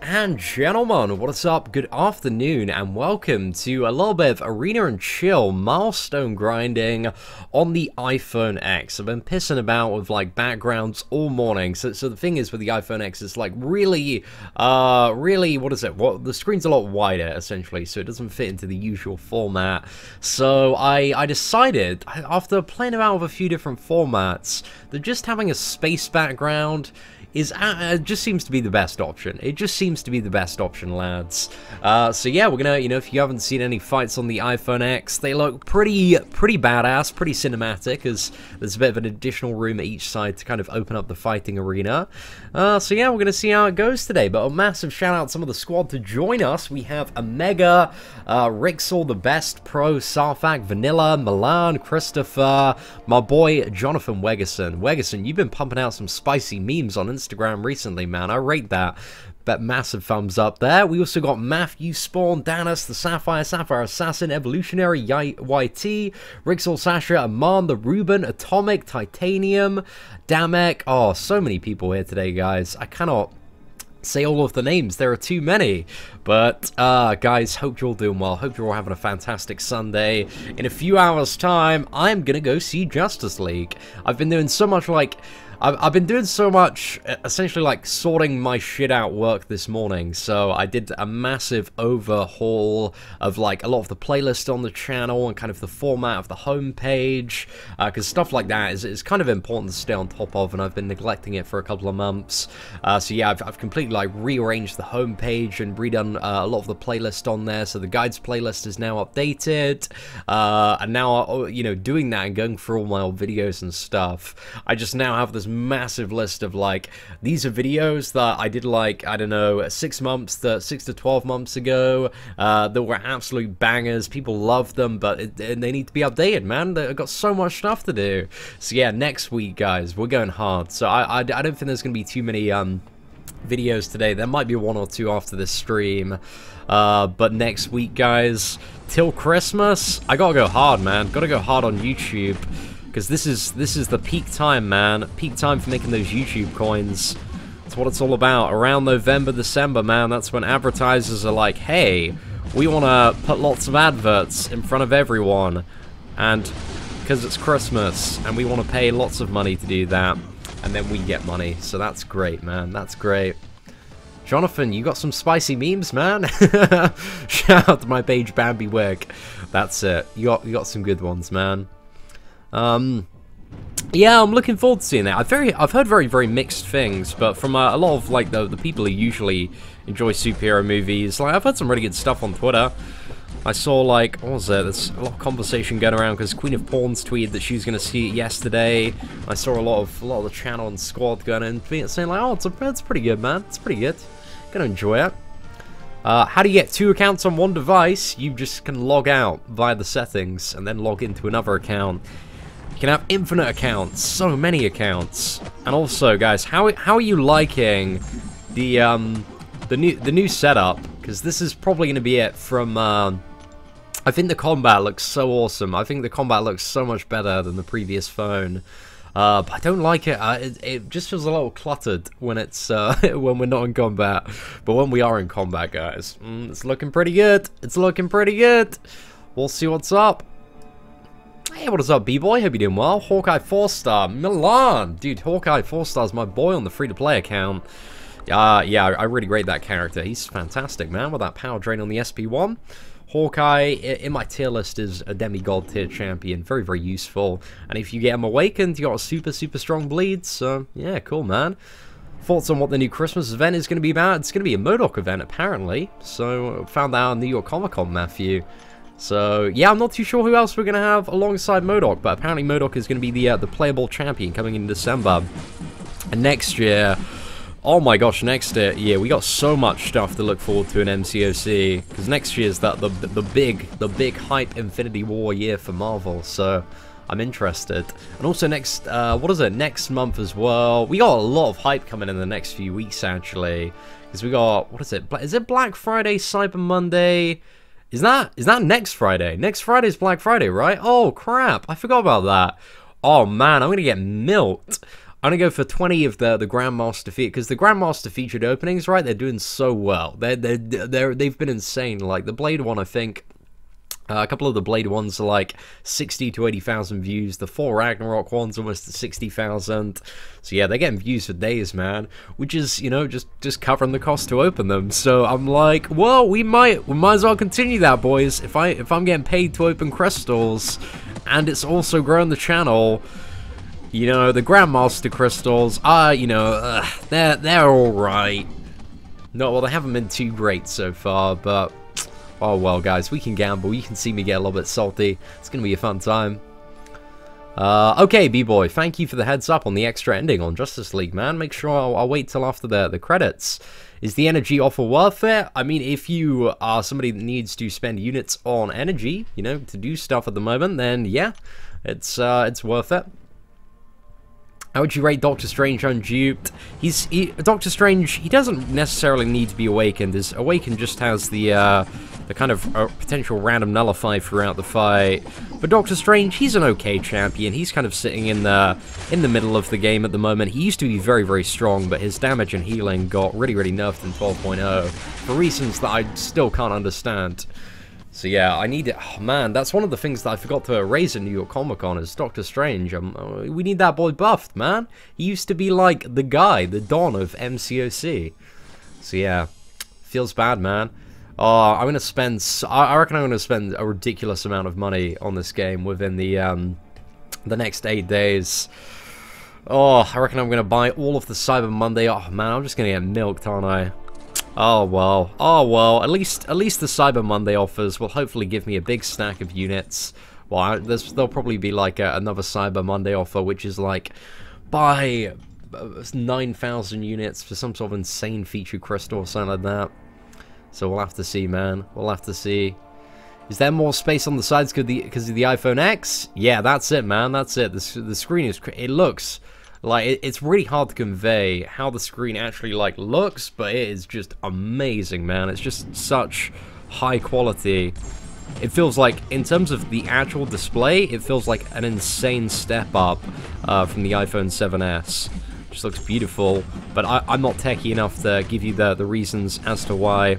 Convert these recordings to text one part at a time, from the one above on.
and gentlemen, what is up? Good afternoon and welcome to a little bit of arena and chill milestone grinding on the iPhone X. I've been pissing about with like backgrounds all morning. So the thing is with the iPhone X, it's like really, what is it? Well, the screen's a lot wider essentially, so it doesn't fit into the usual format. So I decided, after playing about with a few different formats, that just having a space background just seems to be the best option. It just seems to be the best option, lads. So yeah, we're gonna, if you haven't seen any fights on the iPhone X, they look pretty badass, pretty cinematic, as there's a bit of an additional room at each side to kind of open up the fighting arena. So yeah, we're gonna see how it goes today. But a massive shout out to some of the squad to join us. We have Omega, Rixel, the Best Pro, Sarfak, Vanilla, Milan, Christopher, my boy Jonathan Wegerson. Wegerson, you've been pumping out some spicy memes on Instagram recently, man. I rate that. Bet massive thumbs up there. We also got Matthew, Spawn, Danis, the Sapphire Assassin, Evolutionary, YT, Rixel, Sasha, Aman, the Ruben, Atomic, Titanium, Damek. Oh, so many people here today, guys. I cannot say all of the names. There are too many. But, guys, hope you're all doing well. Hope you're all having a fantastic Sunday. In a few hours' time, I'm gonna go see Justice League. I've been doing so much, like, I've been doing so much, essentially, like, sorting my shit out work this morning, so I did a massive overhaul of, like, a lot of the playlists on the channel and kind of the format of the homepage, because stuff like that is kind of important to stay on top of, and I've been neglecting it for a couple of months. So yeah, I've completely, like, rearranged the homepage and redone a lot of the playlist on there, so the guides playlist is now updated, and now, doing that and going through all my old videos and stuff, I just now have this massive list of, like, these are videos that I did, like, I don't know, 6 to 12 months ago, that were absolute bangers. People love them, but they need to be updated, man. I've got so much stuff to do. So yeah, next week, guys, we're going hard. So I don't think there's gonna be too many videos today. There might be 1 or 2 after this stream, but next week, guys, till Christmas, I gotta go hard, man. Gotta go hard on YouTube, because this is the peak time, man. Peak time for making those YouTube coins. That's what it's all about. Around November, December, man, that's when advertisers are like, hey, we want to put lots of adverts in front of everyone, and because it's Christmas, and we want to pay lots of money to do that, and then we get money. So that's great, man. That's great. Jonathan, you got some spicy memes, man. Shout out to my page, Bambi Wig. That's it. You got some good ones, man. Yeah, I'm looking forward to seeing that. I've heard very mixed things, but from a lot of, like, the people who usually enjoy superhero movies, like, I've heard some really good stuff on Twitter. I saw, like, what was it? There's a lot of conversation going around because Queen of Pawns tweeted that she was going to see it yesterday. I saw a lot of the channel and squad going in saying, like, oh, it's pretty good, man. It's pretty good. Gonna enjoy it. How do you get 2 accounts on 1 device? You just can log out via the settings and then log into another account. You can have infinite accounts, so many accounts. And also, guys, how are you liking the new setup? Because this is probably going to be it from. I think the combat looks so awesome. I think the combat looks so much better than the previous phone. But I don't like it. It just feels a little cluttered when it's when we're not in combat. But when we are in combat, guys, it's looking pretty good. It's looking pretty good. We'll see what's up. Hey, what is up, B-Boy? Hope you're doing well. Hawkeye 4-star, Milan. Dude, Hawkeye 4-star's my boy on the free-to-play account. Yeah, I really rate that character. He's fantastic, man, with that power drain on the SP1. Hawkeye, in my tier list, is a demigod tier champion. Very useful. And if you get him awakened, you got a super strong bleed. So, yeah, cool, man. Thoughts on what the new Christmas event is going to be about? It's going to be a MODOK event, apparently. So, found that out on New York Comic Con, Matthew. So, yeah, I'm not too sure who else we're going to have alongside MODOK, but apparently MODOK is going to be the playable champion coming in December. And next year, oh my gosh, next year, we got so much stuff to look forward to in MCOC, because next year is the big hype Infinity War year for Marvel, so I'm interested. And also next month as well, we got a lot of hype coming in the next few weeks, actually, because we got, is it Black Friday, Cyber Monday? Is that next Friday? Next Friday's Black Friday, right? Oh, crap. I forgot about that. Oh, man, I'm going to get milked. I'm gonna go for 20 of the Grandmaster featured, because the Grandmaster featured openings, right? They're doing so well. They've been insane. Like the Blade one, I think. A couple of the Blade ones are like 60 to 80,000 views. The 4 Ragnarok ones almost 60,000. So yeah, they're getting views for days, man. Which is, you know, just covering the cost to open them. So I'm like, well, we might as well continue that, boys. If I'm getting paid to open crystals, and it's also growing the channel. You know, the Grandmaster crystals are, you know, they're all right. No, well, they haven't been too great so far, but. Oh well, guys, we can gamble. You can see me get a little bit salty. It's gonna be a fun time. Okay, B-Boy, thank you for the heads up on the extra ending on Justice League, man. Make sure I'll wait till after the credits. Is the energy offer worth it? I mean, if you are somebody that needs to spend units on energy, you know, to do stuff at the moment, then yeah, it's worth it. How would you rate Doctor Strange unduped? Doctor Strange, he doesn't necessarily need to be awakened. His awakened just has the kind of potential random nullify throughout the fight. But Doctor Strange, he's an okay champion. He's kind of sitting in the middle of the game at the moment. He used to be very, very strong, but his damage and healing got really, really nerfed in 12.0 for reasons that I still can't understand. So yeah, I need it. Oh man, that's one of the things that I forgot to raise at New York Comic Con is Doctor Strange. We need that boy buffed, man. He used to be like the guy, the Don of MCOC. So yeah, feels bad, man. I'm gonna spend. I reckon I'm gonna spend a ridiculous amount of money on this game within the next 8 days. Oh, I reckon I'm gonna buy all of the Cyber Monday. Oh man, I'm just gonna get milked, aren't I? Oh well, at least the Cyber Monday offers will hopefully give me a big stack of units. Well, there'll probably be like another Cyber Monday offer, which is like buy 9,000 units for some sort of insane feature crystal or something like that. So we'll have to see, man. We'll have to see. Is there more space on the sides because of the iPhone X? Yeah, that's it, man. That's it. The screen is. It looks. Like, it's really hard to convey how the screen actually, like, looks, but it is just amazing, man. It's just such high quality. It feels like, in terms of the actual display, it feels like an insane step up from the iPhone 7S. Just looks beautiful, but I'm not techie enough to give you the reasons as to why.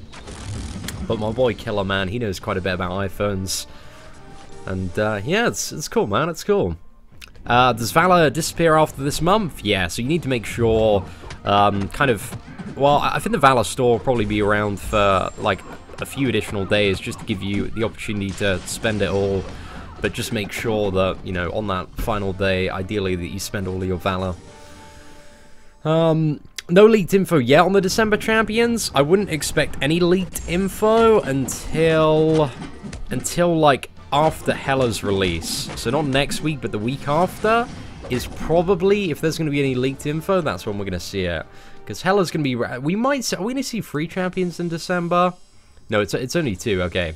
But my boy Killer, man, he knows quite a bit about iPhones. And, yeah, it's cool, man, it's cool. Does Valor disappear after this month? Yeah, so you need to make sure, kind of, well, I think the Valor store will probably be around for, like, a few additional days just to give you the opportunity to spend it all, but just make sure that, you know, on that final day, ideally, that you spend all of your Valor. No leaked info yet on the December champions. I wouldn't expect any leaked info until like, after Hela's release. So not next week, but the week after is probably, if there's going to be any leaked info, that's when we're going to see it. Because Hela's going to be, are we going to see 3 champions in December? No, it's only 2, okay.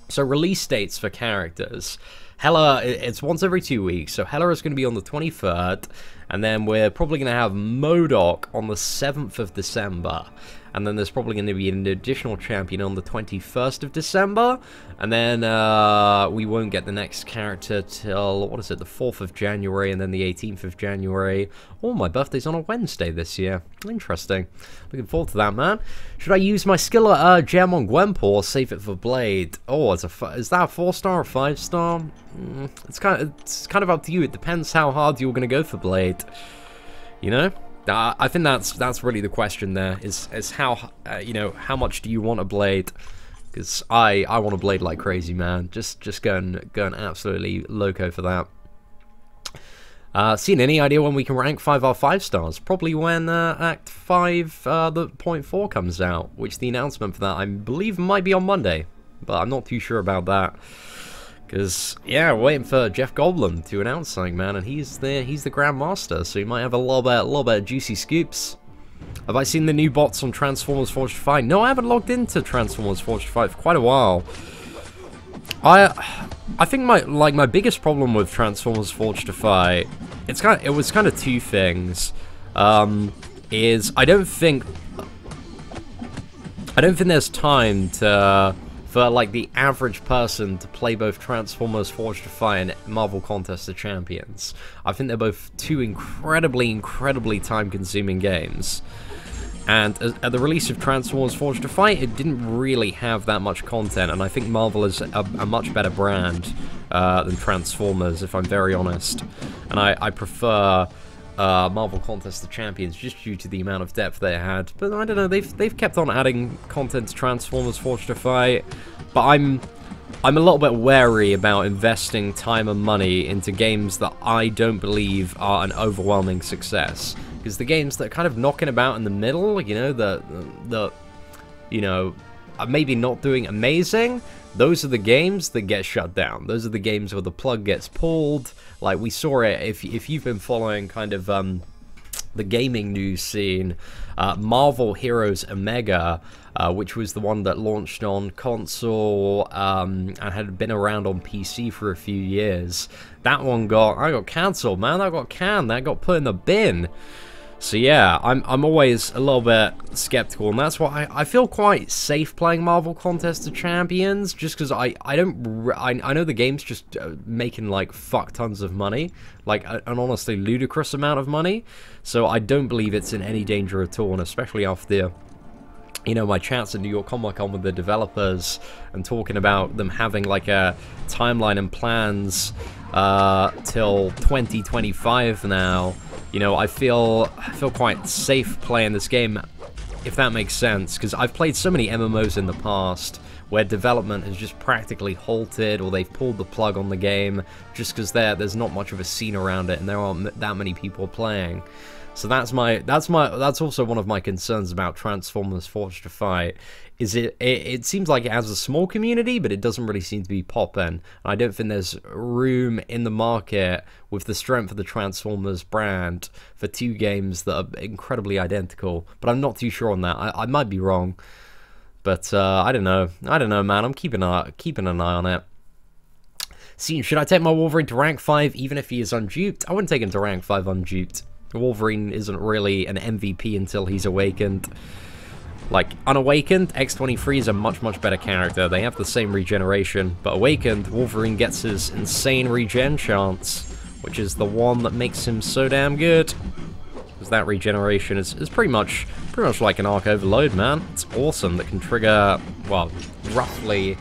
So release dates for characters. Hela, it's once every 2 weeks, so Hela is going to be on the 23rd, and then we're probably going to have MODOK on the 7th of December. And then there's probably going to be an additional champion on the 21st of December. And then we won't get the next character till, what is it, the 4th of January and then the 18th of January. Oh, my birthday's on a Wednesday this year. Interesting. Looking forward to that, man. Should I use my skill gem on Gwemp or save it for Blade? Oh, is that a 4-star or 5-star? It's kind of up to you. It depends how hard you're going to go for Blade. You know? I think that's really the question there, is how, you know, how much do you want a Blade? Because I want a Blade like crazy, man. Just going absolutely loco for that. Seen any idea when we can rank 5 our 5 stars? Probably when Act 5, the point 4 comes out, which the announcement for that, I believe, might be on Monday. But I'm not too sure about that. Because, yeah, we're waiting for Jeff Goldblum to announce something, man, and he's the Grand Master, so he might have a little bit of juicy scoops. Have I seen the new bots on Transformers Forged to Fight? No, I haven't logged into Transformers Forged to Fight for quite a while. I think my biggest problem with Transformers Forged to Fight, it was kind of 2 things. Is I don't think there's time for like the average person to play both Transformers Forged to Fight and Marvel Contest of Champions. I think they're both two incredibly time-consuming games. And at the release of Transformers Forged to Fight, it didn't really have that much content, and I think Marvel is a much better brand than Transformers, if I'm very honest. And I prefer Marvel Contest of Champions just due to the amount of depth they had. But I don't know, they've kept on adding content to Transformers Forged to Fight, but I'm a little bit wary about investing time and money into games that I don't believe are an overwhelming success. Because the games that are kind of knocking about in the middle, you know, are maybe not doing amazing, those are the games that get shut down. Those are the games where the plug gets pulled. Like, we saw it, if you've been following kind of the gaming news scene, Marvel Heroes Omega, which was the one that launched on console and had been around on PC for a few years, that one got cancelled, man. That got canned. That got put in the bin. So yeah, I'm always a little bit skeptical, and that's why I feel quite safe playing Marvel Contest of Champions, just because I know the game's just making like fuck tons of money, like an honestly ludicrous amount of money, so I don't believe it's in any danger at all, and especially after, you know, my chats at New York Comic Con with the developers and talking about them having like a timeline and plans till 2025 now. You know, I feel quite safe playing this game, if that makes sense, because I've played so many MMOs in the past where development has just practically halted, or they've pulled the plug on the game just because there's not much of a scene around it and there aren't that many people playing. So that's also one of my concerns about Transformers Forged to Fight. Is it seems like it has a small community, but it doesn't really seem to be popping. And I don't think there's room in the market with the strength of the Transformers brand for two games that are incredibly identical. But I'm not too sure on that. I might be wrong, but I don't know. I don't know, man. I'm keeping an eye on it. See, should I take my Wolverine to rank 5 even if he is unduped? I wouldn't take him to rank 5 unduped. Wolverine isn't really an MVP until he's awakened. Like, unawakened, X-23 is a much better character. They have the same regeneration, but awakened, Wolverine gets his insane regen chance, which is the one that makes him so damn good. Because that regeneration is pretty much like an arc overload, man. It's awesome. That can trigger, well, roughly,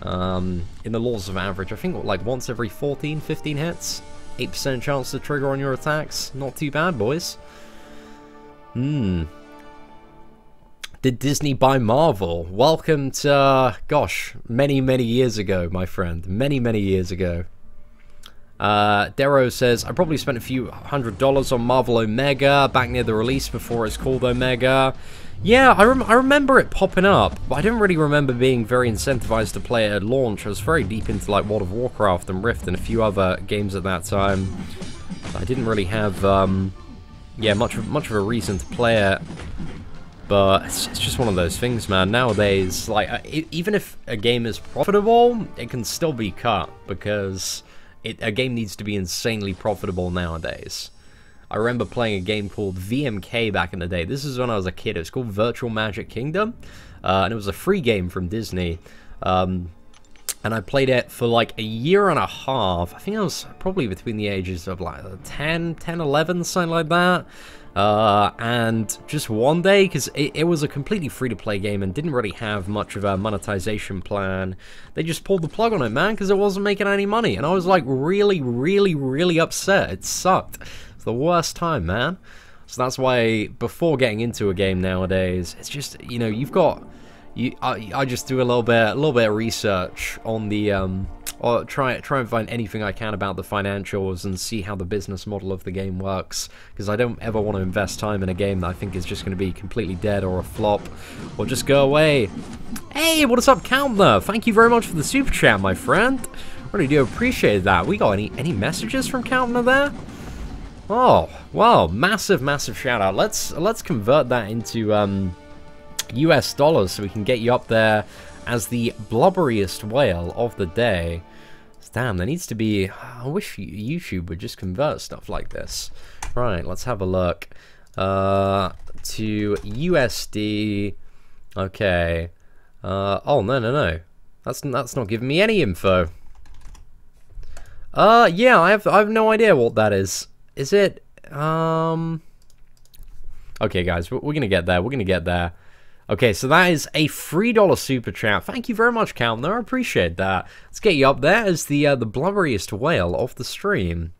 in the laws of average, I think like once every 14, 15 hits. 8% chance to trigger on your attacks. Not too bad, boys. Did Disney buy Marvel? Welcome to, gosh, many years ago, my friend. Many years ago. Darrow says, I probably spent a few $100s on Marvel Omega back near the release before it's called Omega. Yeah, I remember it popping up, but I didn't really remember being very incentivized to play it at launch. I was very deep into like World of Warcraft and Rift and a few other games at that time. I didn't really have, yeah, much of a reason to play it. But it's just one of those things, man. Nowadays, like, even if a game is profitable, it can still be cut because a game needs to be insanely profitable nowadays. I remember playing a game called VMK back in the day. This is when I was a kid. It was called Virtual Magic Kingdom, and it was a free game from Disney. And I played it for like a year and a half. I think I was probably between the ages of like 10, 11, something like that. And just one day, because it was a completely free-to-play game and didn't really have much of a monetization plan, they just pulled the plug on it, man, because it wasn't making any money. And I was like really upset. It sucked. It's the worst time, man. So that's why before getting into a game nowadays, it's just, you know, you've got... I just do a little bit of research on the or try and find anything I can about the financials and see how the business model of the game works, because I don't ever want to invest time in a game that I think is just going to be completely dead or a flop or just go away. Hey, what is up, Countner? Thank you very much for the super chat, my friend. Really do appreciate that. We got any messages from Countner there? Oh, wow, massive shout out. Let's convert that into US dollars so we can get you up there as the blubberiest whale of the day. Damn, there needs to be... I wish YouTube would just convert stuff like this. Right, let's have a look. To USD... Okay. Oh, no. That's not giving me any info. Yeah, I have no idea what that is. Is it, Okay, guys, we're gonna get there. We're gonna get there. Okay, so that is a $3 super chat. Thank you very much, Calmer. I appreciate that. Let's get you up there as the blubberiest whale of the stream.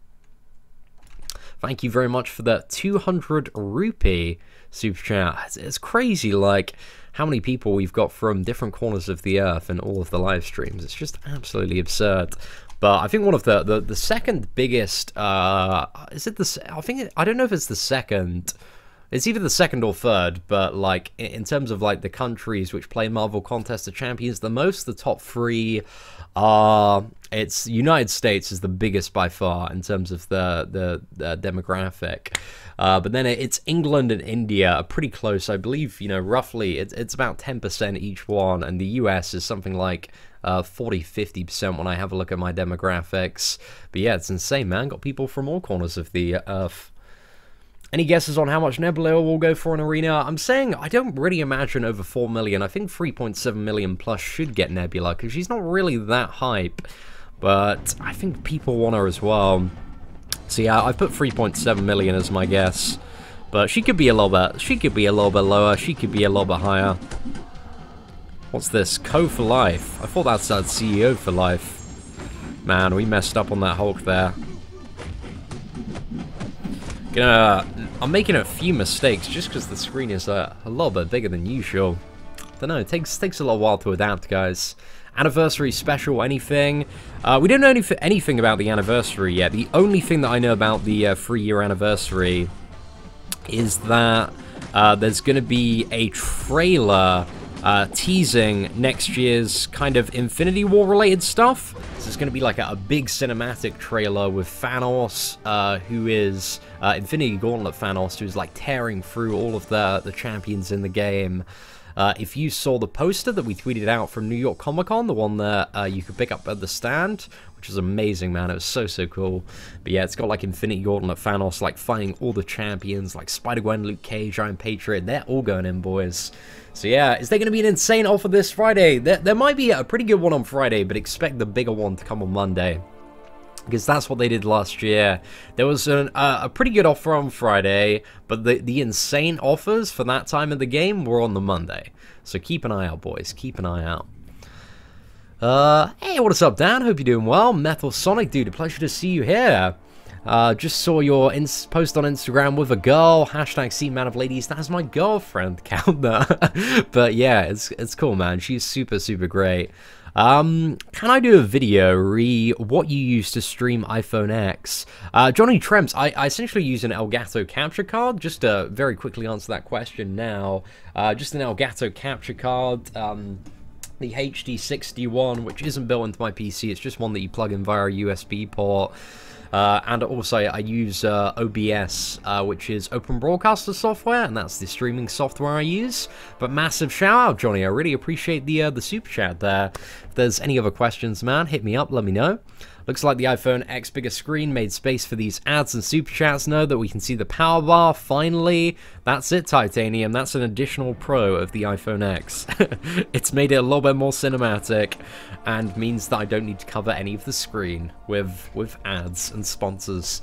Thank you very much for that 200 rupee super chat. It's crazy, like, how many people we've got from different corners of the earth in all of the live streams. It's just absolutely absurd. But I think one of the second biggest, is it the, I don't know if it's the second. It's either the second or third, but like in terms of like the countries which play Marvel Contest of Champions the most, the top three are, it's United States is the biggest by far in terms of the demographic. But then it's England and India are pretty close. I believe, you know, roughly it's about 10% each one, and the US is something like 40-50% when I have a look at my demographics. But yeah, it's insane, man. Got people from all corners of the earth. Any guesses on how much Nebula will go for an arena? I'm saying I don't really imagine over 4 million. I think 3.7 million plus should get Nebula, because she's not really that hype. But I think people want her as well. So yeah, I put 3.7 million as my guess. But she could be a little bit, she could be a little bit lower, she could be a little bit higher. What's this? Co for life. I thought that's CEO for life. Man, we messed up on that Hulk there. I'm making a few mistakes just because the screen is a little bit bigger than usual. Don't know, it takes a little while to adapt, guys. Anniversary special, anything? We don't know anything about the anniversary yet. The only thing that I know about the 3-year anniversary is that there's going to be a trailer teasing next year's kind of Infinity War related stuff. So it's going to be like a big cinematic trailer with Thanos, who is Infinity Gauntlet Thanos, who's like tearing through all of the champions in the game. If you saw the poster that we tweeted out from New York Comic Con, the one that you could pick up at the stand, which is amazing, man. It was so cool. But yeah, it's got like Infinity Gauntlet Thanos like fighting all the champions, like Spider-Gwen, Luke Cage, Iron Patriot. They're all going in, boys. So yeah, is there going to be an insane offer this Friday? There might be a pretty good one on Friday, but expect the bigger one to come on Monday, because that's what they did last year. There was a pretty good offer on Friday, but the insane offers for that time of the game were on the Monday. So keep an eye out, boys. Keep an eye out. Hey, what is up, Dan? Hope you're doing well. Metal Sonic, dude, a pleasure to see you here. Just saw your post on Instagram with a girl. Hashtag #SeaMan of Ladies. That's my girlfriend, count that. But yeah, it's cool, man. She's super great. Can I do a video what you use to stream iPhone X? Johnny Trems, I essentially use an Elgato capture card. Just to very quickly answer that question now. Just an Elgato capture card. The HD61, which isn't built into my PC. It's just one that you plug in via a USB port. And also I use OBS, which is Open Broadcaster software, and that's the streaming software I use. But massive shout out, Johnny. I really appreciate the super chat there. If there's any other questions, man, hit me up, let me know. Looks like the iPhone X bigger screen made space for these ads and super chats now that we can see the power bar, finally. That's it, Titanium. That's an additional pro of the iPhone X. It's made it a little bit more cinematic and means that I don't need to cover any of the screen with ads and sponsors.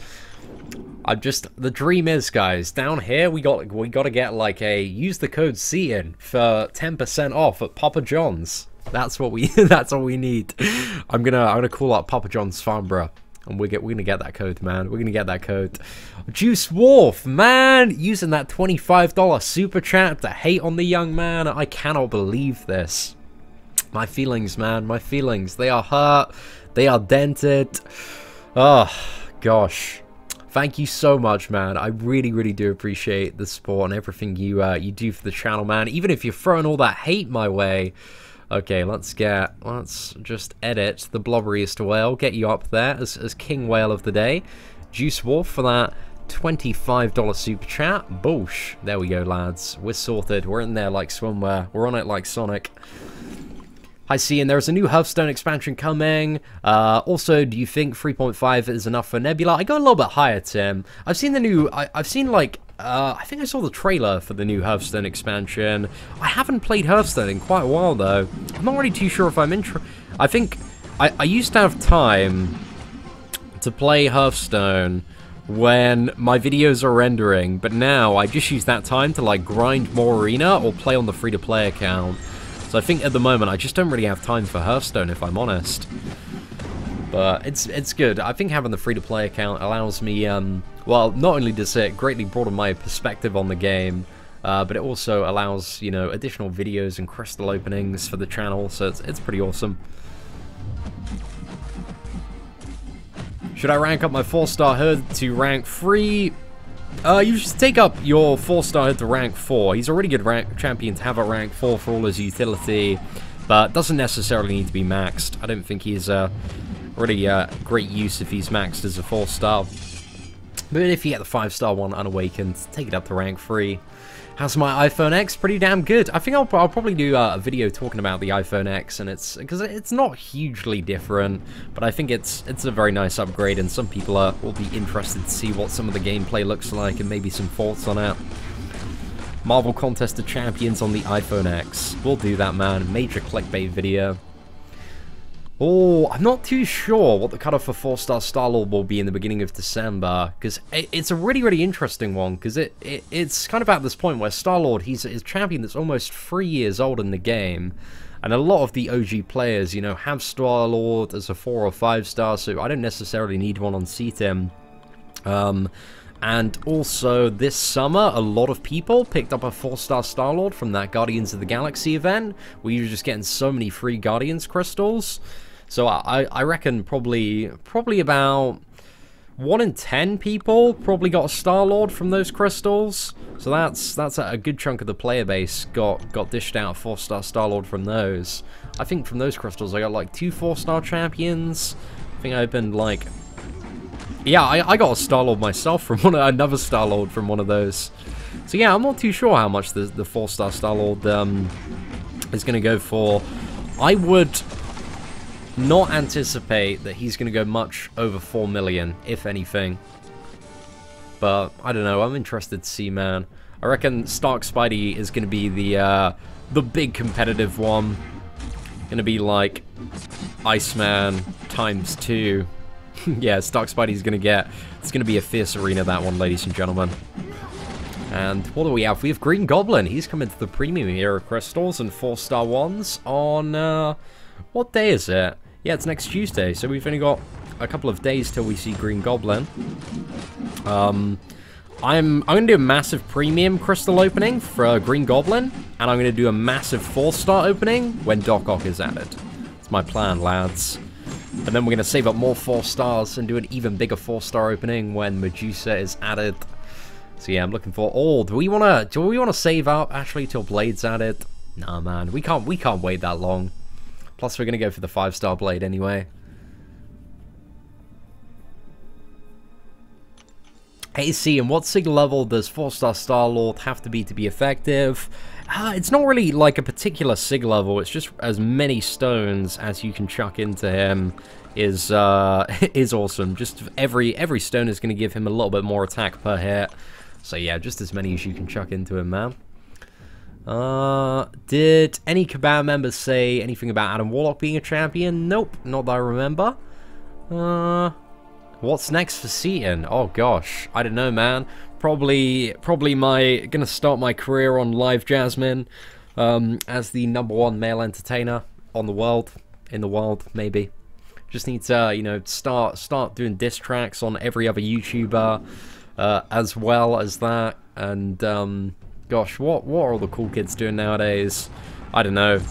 The dream is, guys, down here we got to get like use the code CIAN for 10% off at Papa John's. That's what we need. I'm gonna call up Papa John's Farnborough, and we're gonna get that code, man. We're gonna get that code. Juice Wolf, man, using that $25 super chat to hate on the young man. I cannot believe this. My feelings, man, my feelings. They are hurt. They are dented. Oh gosh. Thank you so much, man. I really do appreciate the support and everything you do for the channel, man. Even if you're throwing all that hate my way. Okay, let's just edit the blubberiest whale, get you up there as King Whale of the Day. Juice Wolf for that $25 super chat. Boosh. There we go, lads. We're sorted. We're in there like swimwear. We're on it like Sonic. Hi, Cian. There's a new Hearthstone expansion coming. Also, do you think 3.5 is enough for Nebula? I go a little bit higher, Tim. I've seen the new... I've seen, like... I think I saw the trailer for the new Hearthstone expansion. I haven't played Hearthstone in quite a while, though. I'm not really too sure if I'm interested. I think I used to have time to play Hearthstone when my videos are rendering, but now I just use that time to, like, grind more arena or play on the free-to-play account. So I think at the moment I just don't really have time for Hearthstone, if I'm honest. But it's good. I think having the free-to-play account allows me, well, not only does it greatly broaden my perspective on the game, but it also allows, you know, additional videos and crystal openings for the channel, so it's pretty awesome. Should I rank up my 4-star hood to rank 3? You should take up your 4-star hood to rank 4. He's a really good champion to have at rank 4 for all his utility, but doesn't necessarily need to be maxed. I don't think he's really great use if he's maxed as a 4-star. But if you get the 5-star one unawakened, take it up to rank 3. How's my iPhone X? Pretty damn good. I think I'll probably do a video talking about the iPhone X, and it's because it's not hugely different, but I think it's a very nice upgrade, and some people will be interested to see what some of the gameplay looks like and maybe some thoughts on it. Marvel Contest of Champions on the iPhone X. We'll do that, man. Major clickbait video. Oh, I'm not too sure what the cutoff for 4-star Star-Lord will be in the beginning of December, because it's a really interesting one, because it's kind of at this point where Star-Lord, he's a champion that's almost 3 years old in the game, and a lot of the OG players, you know, have Star-Lord as a 4 or 5-star, so I don't necessarily need one on CTIM. And also, this summer, a lot of people picked up a 4-star Star-Lord from that Guardians of the Galaxy event, where you're just getting so many free Guardians crystals. So I reckon probably about 1 in 10 people probably got a Star-Lord from those crystals. So that's a good chunk of the player base got dished out a 4-star Star-Lord from those. I think from those crystals I got like 2 4-star champions. I think I opened like... Yeah, I got a Star-Lord myself from another Star-Lord from one of those. So yeah, I'm not too sure how much the 4-star Star-Lord is going to go for. I would not anticipate that he's going to go much over 4 million, if anything. But I don't know, I'm interested to see, man. I reckon Stark Spidey is going to be the big competitive one. Going to be like Iceman times 2. Yeah, Stark Spidey's going to get... It's going to be a fierce arena, that one, ladies and gentlemen. And what do we have? We have Green Goblin. He's come into the premium era crystals and 4-star ones on... what day is it? Yeah, it's next Tuesday, so we've only got a couple of days till we see Green Goblin. I'm going to do a massive premium crystal opening for Green Goblin, and I'm going to do a massive 4-star opening when Doc Ock is added. That's my plan, lads. And then we're going to save up more 4-stars and do an even bigger 4-star opening when Medusa is added. So yeah, I'm looking for... Oh, do we want to save up actually till Blade's added? Nah, man, we can't wait that long. Plus, we're going to go for the 5-star Blade anyway. AC, and what sig level does 4-star Star-Lord have to be effective? It's not really like a particular sig level, it's just as many stones as you can chuck into him is awesome. Just every stone is going to give him a little bit more attack per hit. So yeah, just as many as you can chuck into him, man. Did any Cabal members say anything about Adam Warlock being a champion? Nope, not that I remember. What's next for Seaton? Oh gosh, I don't know, man. Probably gonna start my career on Live Jasmine, as the #1 male entertainer in the world, maybe. Just need to, you know, start doing diss tracks on every other YouTuber, as well as that, and gosh, what are all the cool kids doing nowadays? I don't know.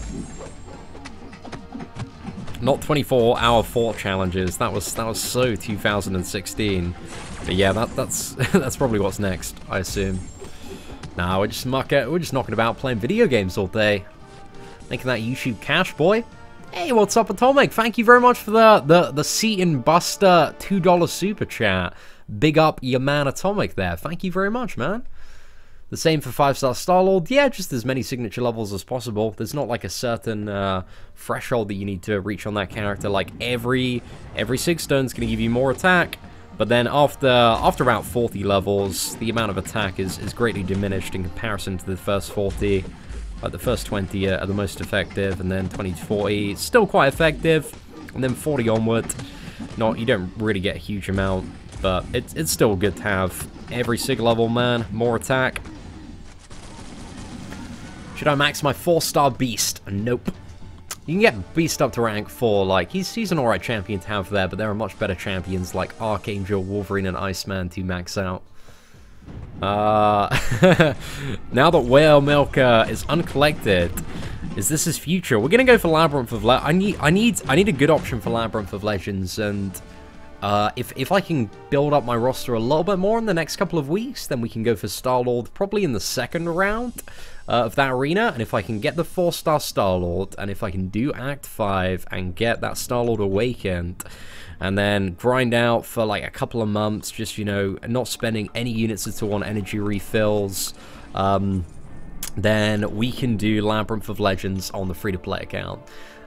Not 24-hour fort challenges. That was so 2016. But yeah, that's that's probably what's next, I assume. Nah, we're just knocking about playing video games all day, making that YouTube cash, boy. Hey, what's up, Atomic? Thank you very much for the Seaton Buster $2 super chat. Big up your man Atomic there. Thank you very much, man. The same for 5-star Star-Lord. Yeah, just as many signature levels as possible. There's not like a certain threshold that you need to reach on that character. Like every 6 stone's going to give you more attack, But then after about 40 levels, the amount of attack is greatly diminished in comparison to the first 40. Like the first 20 are the most effective, and then 20 to 40 still quite effective, and then 40 onward, you don't really get a huge amount, but it's still good to have every single level, man. More attack. Should I max my 4-star beast? Nope. You can get beast up to rank 4, like, he's an alright champion to have there, but there are much better champions like Archangel, Wolverine, and Iceman to max out. Now that Whale Milk is uncollected, is this his future? We're gonna go for Labyrinth of Legends. I need a good option for Labyrinth of Legends, and if I can build up my roster a little bit more in the next couple of weeks, then we can go for Star-Lord probably in the second round of that arena. And if I can get the 4-star Star-Lord, and if I can do Act 5 and get that Star-Lord awakened, and then grind out for like a couple of months, just, you know, not spending any units at all on energy refills, then we can do Labyrinth of Legends on the free-to-play account.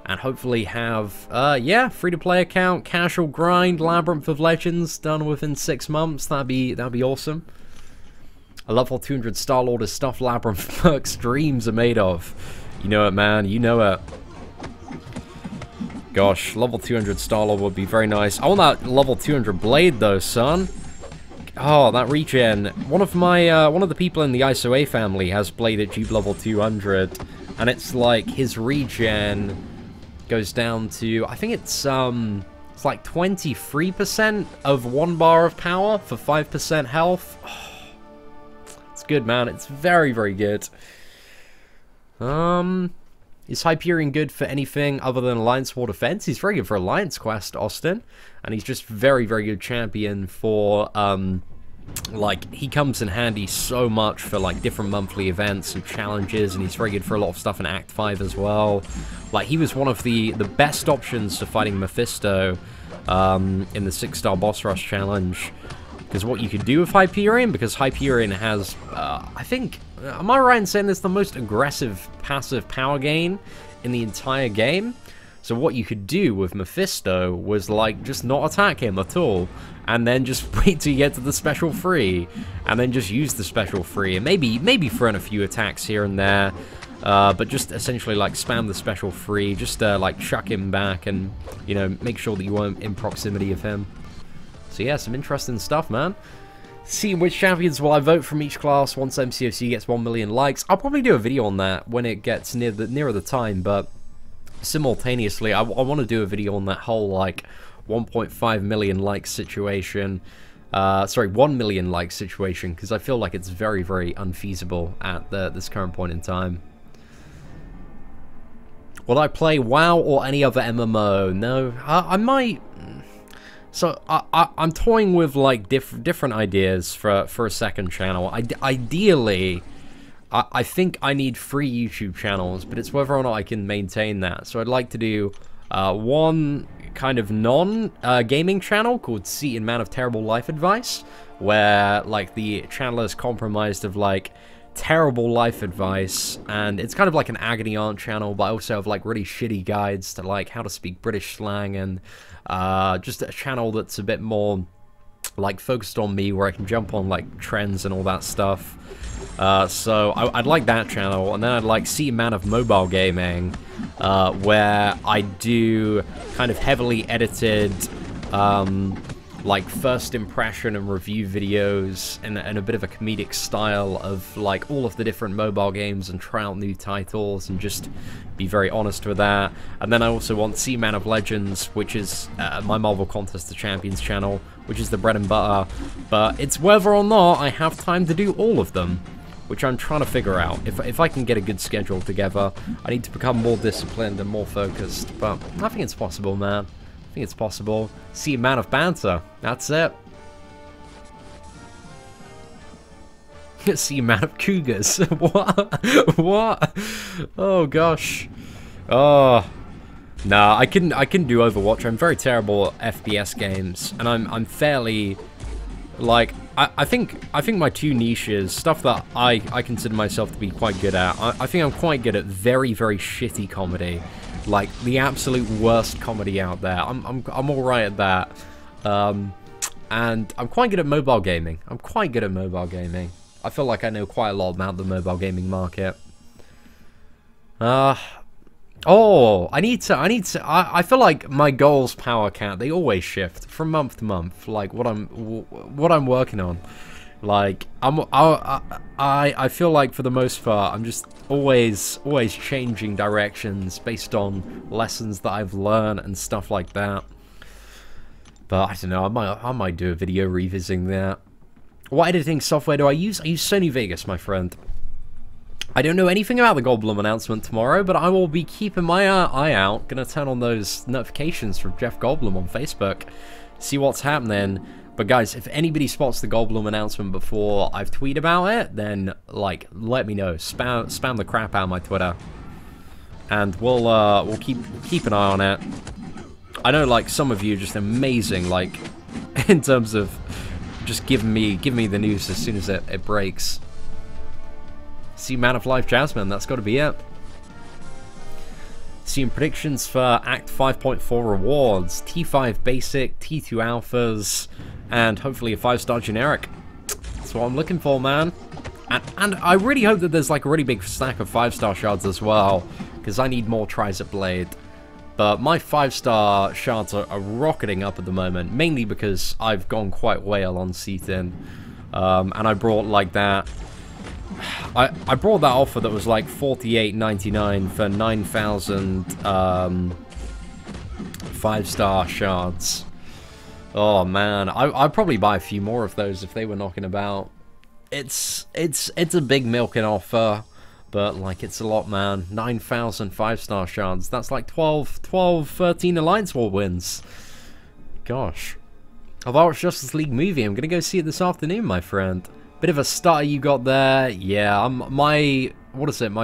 And hopefully have, yeah, free-to-play account, casual grind, Labyrinth of Legends done within 6 months. That'd be awesome. A level 200 Star-Lord is stuff Labyrinth Perk's dreams are made of. You know it, man. You know it. Gosh, level 200 Star-Lord would be very nice. I want that level 200 Blade, though, son. Oh, that regen. One of the people in the ISO-A family has Blade at Dupe level 200. And it's like, his regen goes down to, I think it's like 23% of 1 bar of power for 5% health. Oh, it's good, man. It's very, very good. Is Hyperion good for anything other than Alliance War Defense? He's very good for Alliance Quest, Austin. And he's just very, very good champion for, like, he comes in handy so much for, like, different monthly events and challenges, and he's very good for a lot of stuff in Act 5 as well. Like, he was one of the best options to fighting Mephisto in the 6-star boss rush challenge. Because what you could do with Hyperion, because Hyperion has, I think, am I right in saying this, the most aggressive passive power gain in the entire game? So what you could do with Mephisto was, like, just not attack him at all, and then just wait till you get to the special free, and then just use the special free, and maybe throw in a few attacks here and there, but just essentially, like, spam the special free, just, like, chuck him back, and, you know, make sure that you weren't in proximity of him. So yeah, some interesting stuff, man. See which champions will I vote from each class once MCOC gets 1 million likes. I'll probably do a video on that when it gets nearer the time, but simultaneously, I want to do a video on that whole, like, 1.5 million like situation. Sorry, 1 million like situation, because I feel like it's very, very unfeasible at this current point in time. Will I play WoW or any other MMO? No, I might. So I'm toying with, like, different ideas for a second channel. Ideally, I think I need 3 YouTube channels, but it's whether or not I can maintain that. So I'd like to do one kind of non-gaming channel called Seaton Man of Terrible Life Advice, where, like, the channel is comprised of, like, terrible life advice, and it's kind of like an agony aunt channel, but I also have, like, really shitty guides to, like, how to speak British slang, and just a channel that's a bit more, like, focused on me, where I can jump on, like, trends and all that stuff. So I'd like that channel, and then I'd like Seaton Man of Mobile Gaming, where I do kind of heavily edited, like, first impression and review videos in a bit of a comedic style of, like, all of the different mobile games and try out new titles and just be very honest with that. And then I also want Seaton Man of Legends, which is my Marvel Contest of Champions channel, which is the bread and butter. But it's whether or not I have time to do all of them, which I'm trying to figure out. If I can get a good schedule together, I need to become more disciplined and more focused. But I think it's possible, man. I think it's possible. Seaton Man of Banter. That's it. Seaton Man of Cougars. What? What? Oh, gosh. Oh. Nah, I can do Overwatch. I'm very terrible at FPS games, and I'm fairly, like, I think my 2 niches, stuff that I consider myself to be quite good at. I think I'm quite good at very, very shitty comedy, like the absolute worst comedy out there. I'm all right at that. and I'm quite good at mobile gaming. I feel like I know quite a lot about the mobile gaming market. Oh, I feel like my goals power count, they always shift from month to month, like what I'm working on. Like, I feel like for the most part, I'm just always changing directions based on lessons that I've learned and stuff like that. But I don't know, I might do a video revisiting that. What editing software do I use? I use Sony Vegas, my friend. I don't know anything about the Goldblum announcement tomorrow, but I will be keeping my eye out. Gonna turn on those notifications from Jeff Goldblum on Facebook. See what's happening. But guys, if anybody spots the Goldblum announcement before I've tweeted about it, then, like, let me know. Spam the crap out of my Twitter. And we'll keep an eye on it. I know, like, some of you are just amazing, like, in terms of just giving me the news as soon as it breaks. See Man of Life Jasmine, that's got to be it. Seeing predictions for Act 5.4 rewards, T5 basic, T2 alphas, and hopefully a 5-star generic. That's what I'm looking for, man. And I really hope that there's like a really big stack of 5-star shards as well, because I need more tries at Blade. But my 5-star shards are rocketing up at the moment, mainly because I've gone quite well on Seatin. And I brought like that. I brought that offer that was like $48.99 for 9,000 5-star shards. Oh man, I'd probably buy a few more of those if they were knocking about. It's a big milking offer, but like it's a lot, man. 9,000 5-star shards. That's like 13 Alliance War wins. Gosh. Although it's Justice League movie, I'm gonna go see it this afternoon, my friend. Bit of a stutter you got there. Yeah, my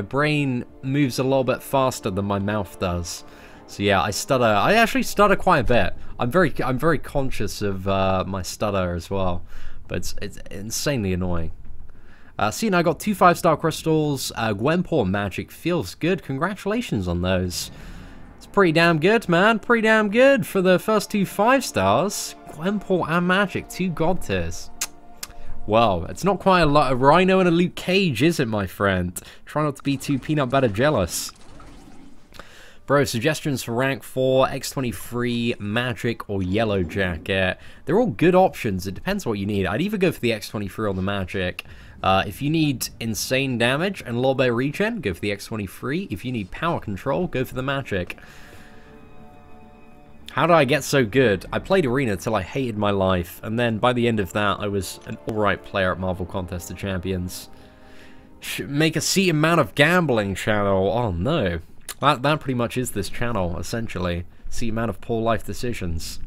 brain moves a little bit faster than my mouth does. So yeah, I stutter. I actually stutter quite a bit. I'm very conscious of my stutter as well, but it's insanely annoying. See, and I got 2 5-star crystals. Gwenpool Magic feels good. Congratulations on those. It's pretty damn good, man. Pretty damn good for the first 2 5-stars. Gwenpool and Magic, 2 god tiers. Well, it's not quite a Rhino and a Luke Cage, is it, my friend? Try not to be too peanut butter jealous. Bro, suggestions for rank 4, X23, Magic, or Yellow Jacket. They're all good options. It depends what you need. I'd either go for the X23 or the Magic. If you need insane damage and a little bit of regen, go for the X23. If you need power control, go for the Magic. How did I get so good? I played Arena till I hated my life, and then by the end of that, I was an alright player at Marvel Contest of Champions. Make a C amount of gambling channel. Oh no. That pretty much is this channel, essentially. C amount of poor life decisions.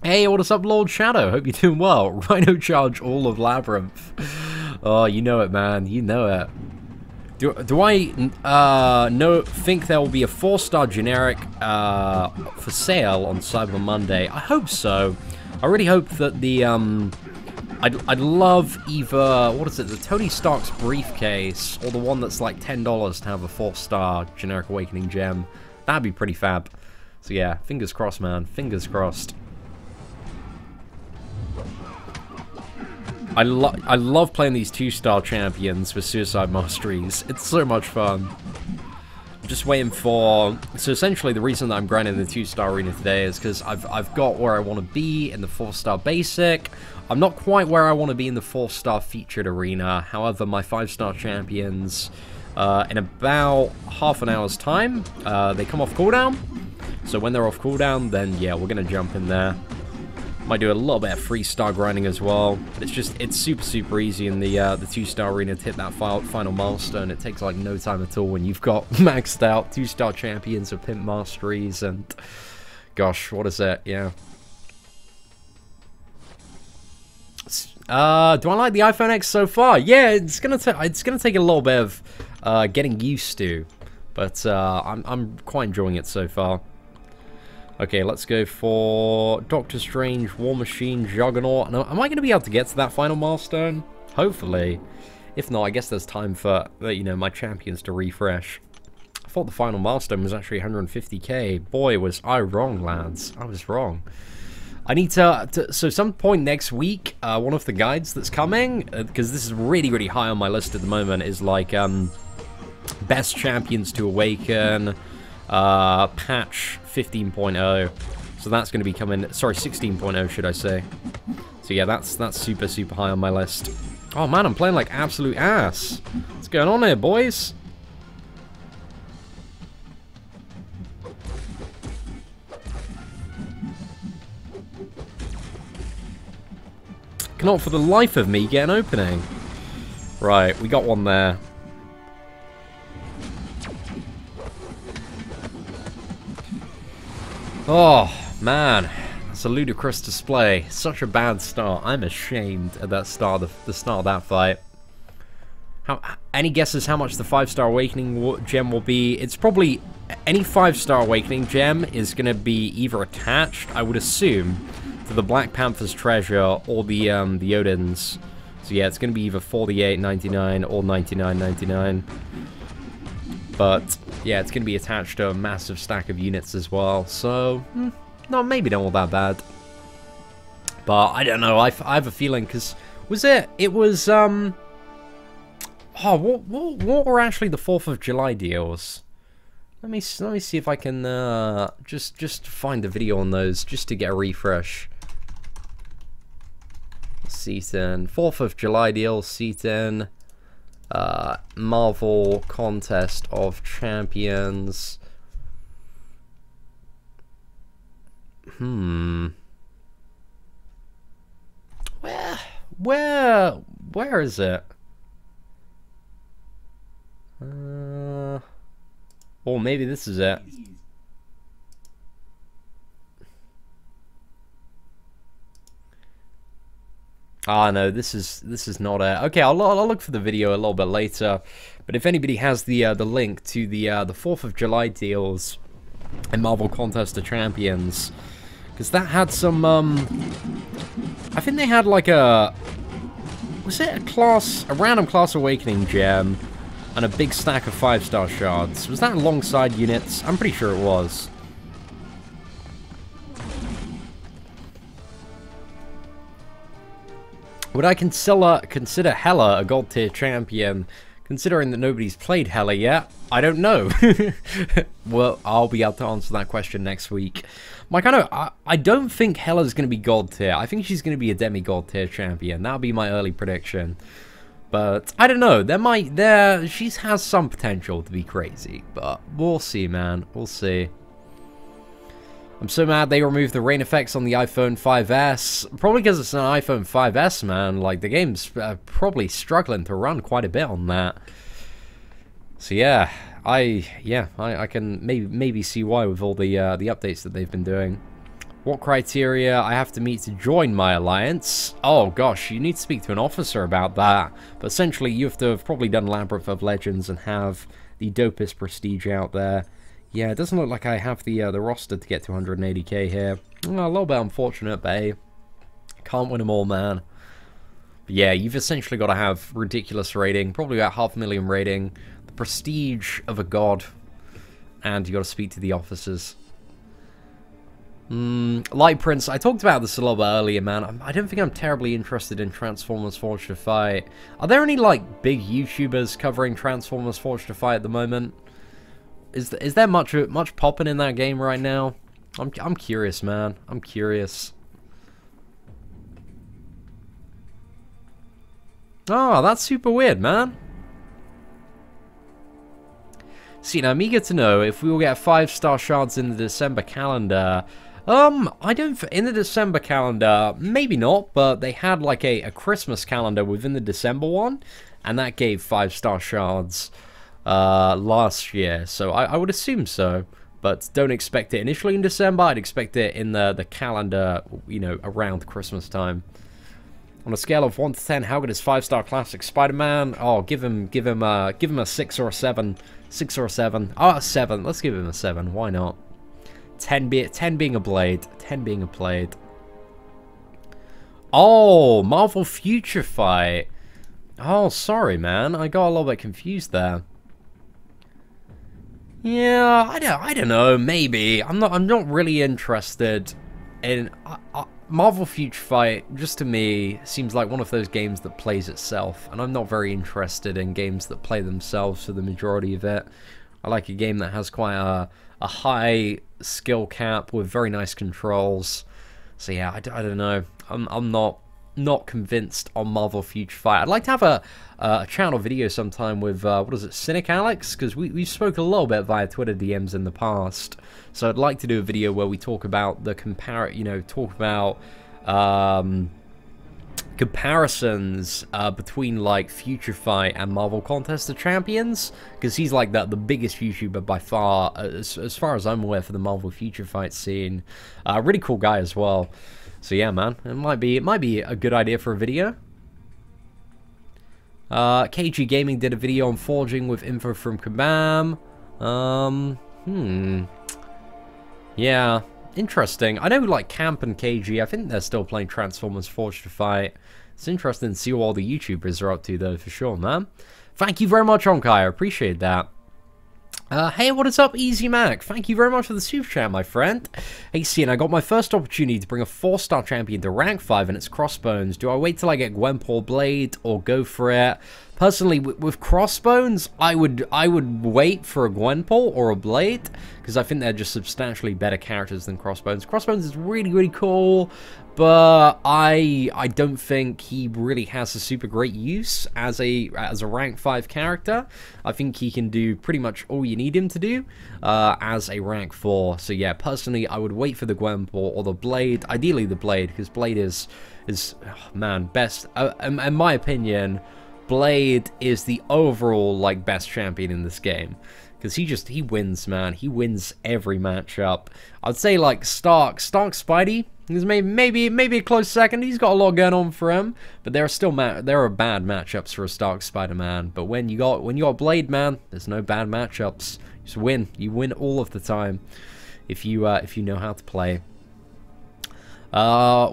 Hey, what is up, Lord Shadow? Hope you're doing well. Rhino charge all of Labyrinth. Oh, you know it, man. You know it. Do I think there will be a 4-star generic for sale on Cyber Monday? I hope so. I really hope that the I'd love either, what is it, the Tony Stark's briefcase or the one that's like $10 to have a 4-star generic Awakening gem. That'd be pretty fab. So yeah, fingers crossed, man. Fingers crossed. I love playing these 2-star champions with Suicide Masteries. It's so much fun. I'm just waiting for... So essentially the reason that I'm grinding the 2-star arena today is because I've got where I want to be in the 4-star basic. I'm not quite where I want to be in the 4-star featured arena. However, my 5-star champions, in about half an hour's time, they come off cooldown. So when they're off cooldown, then yeah, we're going to jump in there. Might do a little bit of 3-star grinding as well, but it's super easy in the 2-star arena to hit that final milestone. It takes like no time at all when you've got maxed out 2-star champions with pimp masteries and gosh, what is it? Yeah. Do I like the iPhone X so far? Yeah, it's gonna take a little bit of getting used to, but I'm quite enjoying it so far. Okay, let's go for Doctor Strange, War Machine, Juggernaut. Am I going to be able to get to that final milestone? Hopefully. If not, I guess there's time for, you know, my champions to refresh. I thought the final milestone was actually 150k. Boy, was I wrong, lads. I was wrong. I need to so some point next week, one of the guides that's coming, because this is really, really high on my list at the moment, is like, best champions to awaken, patch 15.0. So that's going to be coming, sorry, 16.0 should I say. So yeah, that's super, super high on my list. Oh man, I'm playing like absolute ass. What's going on here, boys? Cannot for the life of me get an opening. Right, we got one there. Oh, man. That's a ludicrous display. Such a bad start. I'm ashamed at that start of the start of that fight. Any guesses how much the 5-star awakening gem will be? It's probably... Any 5-star awakening gem is going to be either attached, I would assume, to the Black Panther's treasure or the Odin's. So yeah, it's going to be either 48.99 or 99.99. But yeah, it's going to be attached to a massive stack of units as well. So no, maybe not all that bad. But I don't know. I have a feeling because it was oh, what were actually the 4th of July deals? Let me see if I can just find a video on those just to get a refresh. Seaton 4th of July deals, Seaton, Marvel Contest of Champions. Where is it? Or maybe this is it. Ah, no, this is not it. Okay, I'll look for the video a little bit later. But if anybody has the link to the 4th of July deals and Marvel Contest of Champions, because that had some I think they had like was it a random class awakening gem and a big stack of 5-star shards? Was that alongside units? I'm pretty sure it was. Would I consider Hela a gold tier champion, considering that nobody's played Hela yet? I don't know. Well, I'll be able to answer that question next week. Like, I don't think Hela's going to be gold tier. I think she's going to be a demigod tier champion. That'll be my early prediction. But I don't know. She has some potential to be crazy, but we'll see, man. We'll see. I'm so mad they removed the rain effects on the iPhone 5S. Probably because it's an iPhone 5S, man. Like, the game's probably struggling to run quite a bit on that. So yeah, I can maybe see why with all the updates that they've been doing. What criteria I have to meet to join my alliance? Oh gosh, you need to speak to an officer about that. But essentially, you have to have probably done Labyrinth of Legends and have the dopest prestige out there. Yeah, it doesn't look like I have the roster to get to 180k here. A little bit unfortunate, but hey, can't win them all, man. But yeah, you've essentially got to have ridiculous rating, probably about 500,000 rating, the prestige of a god, and you got to speak to the officers. Light Prince, I talked about this a little bit earlier, man. I don't think I'm terribly interested in Transformers Forged to Fight. Are there any, like, big YouTubers covering Transformers Forged to Fight at the moment? Is there much popping in that game right now? I'm curious, man. I'm curious. Oh, that's super weird, man. See, now I'm eager to know if we will get 5-star shards in the December calendar. I don't... In the December calendar, maybe not, but they had like a Christmas calendar within the December one, and that gave 5-star shards last year, so I would assume so, but don't expect it initially in December. I'd expect it in the calendar, you know, around Christmas time. On a scale of 1 to 10, how good is 5-star classic Spider-Man? Oh, give him a 6 or a 7. 6 or a 7. Oh, a 7. Let's give him a 7. Why not? 10 being a blade. 10 being a blade. Oh, Marvel Future Fight. Oh, sorry, man. I got a little bit confused there. Yeah, I don't know. Maybe I'm not really interested And Marvel Future Fight, just to me, seems like one of those games that plays itself. And I'm not very interested in games that play themselves for the majority of it. I like a game that has quite a high skill cap with very nice controls. So yeah, I don't know. I'm not convinced on Marvel Future Fight. I'd like to have a channel video sometime with what is it, Cynic Alex, because we spoke a little bit via Twitter DMs in the past. So I'd like to do a video where we talk about the comparisons between like Future Fight and Marvel Contest of Champions, because he's like the biggest YouTuber by far, as far as I'm aware, for the Marvel Future Fight scene. Really cool guy as well. So yeah, man, it might be a good idea for a video. KG Gaming did a video on forging with info from Kabam. Yeah, interesting. I know like Camp and KG, I think they're still playing Transformers Forged to Fight. It's interesting to see what all the YouTubers are up to though, for sure, man. Thank you very much, Onkai, I appreciate that. Hey, what is up, Easy Mac? Thank you very much for the super chat, my friend. Hey, Cian, I got my first opportunity to bring a 4-star champion to rank 5 and it's Crossbones. Do I wait till I get Gwenpool Blade or go for it? Personally, with Crossbones, I would wait for a Gwenpool or a Blade, because I think they're just substantially better characters than Crossbones. Crossbones is really, really cool, but I don't think he really has a super great use as a rank 5 character. I think he can do pretty much all you need him to do as a rank 4. So yeah, personally, I would wait for the Gwenpool or the Blade. Ideally the Blade, because Blade is man, best. In my opinion, Blade is the overall like best champion in this game, because he wins, man. He wins every matchup. I'd say like Stark Spidey is maybe a close second. He's got a lot going on for him, but there are bad matchups for a Stark Spider-Man. But when you got Blade, man, there's no bad matchups. You just win. You win all of the time if you know how to play.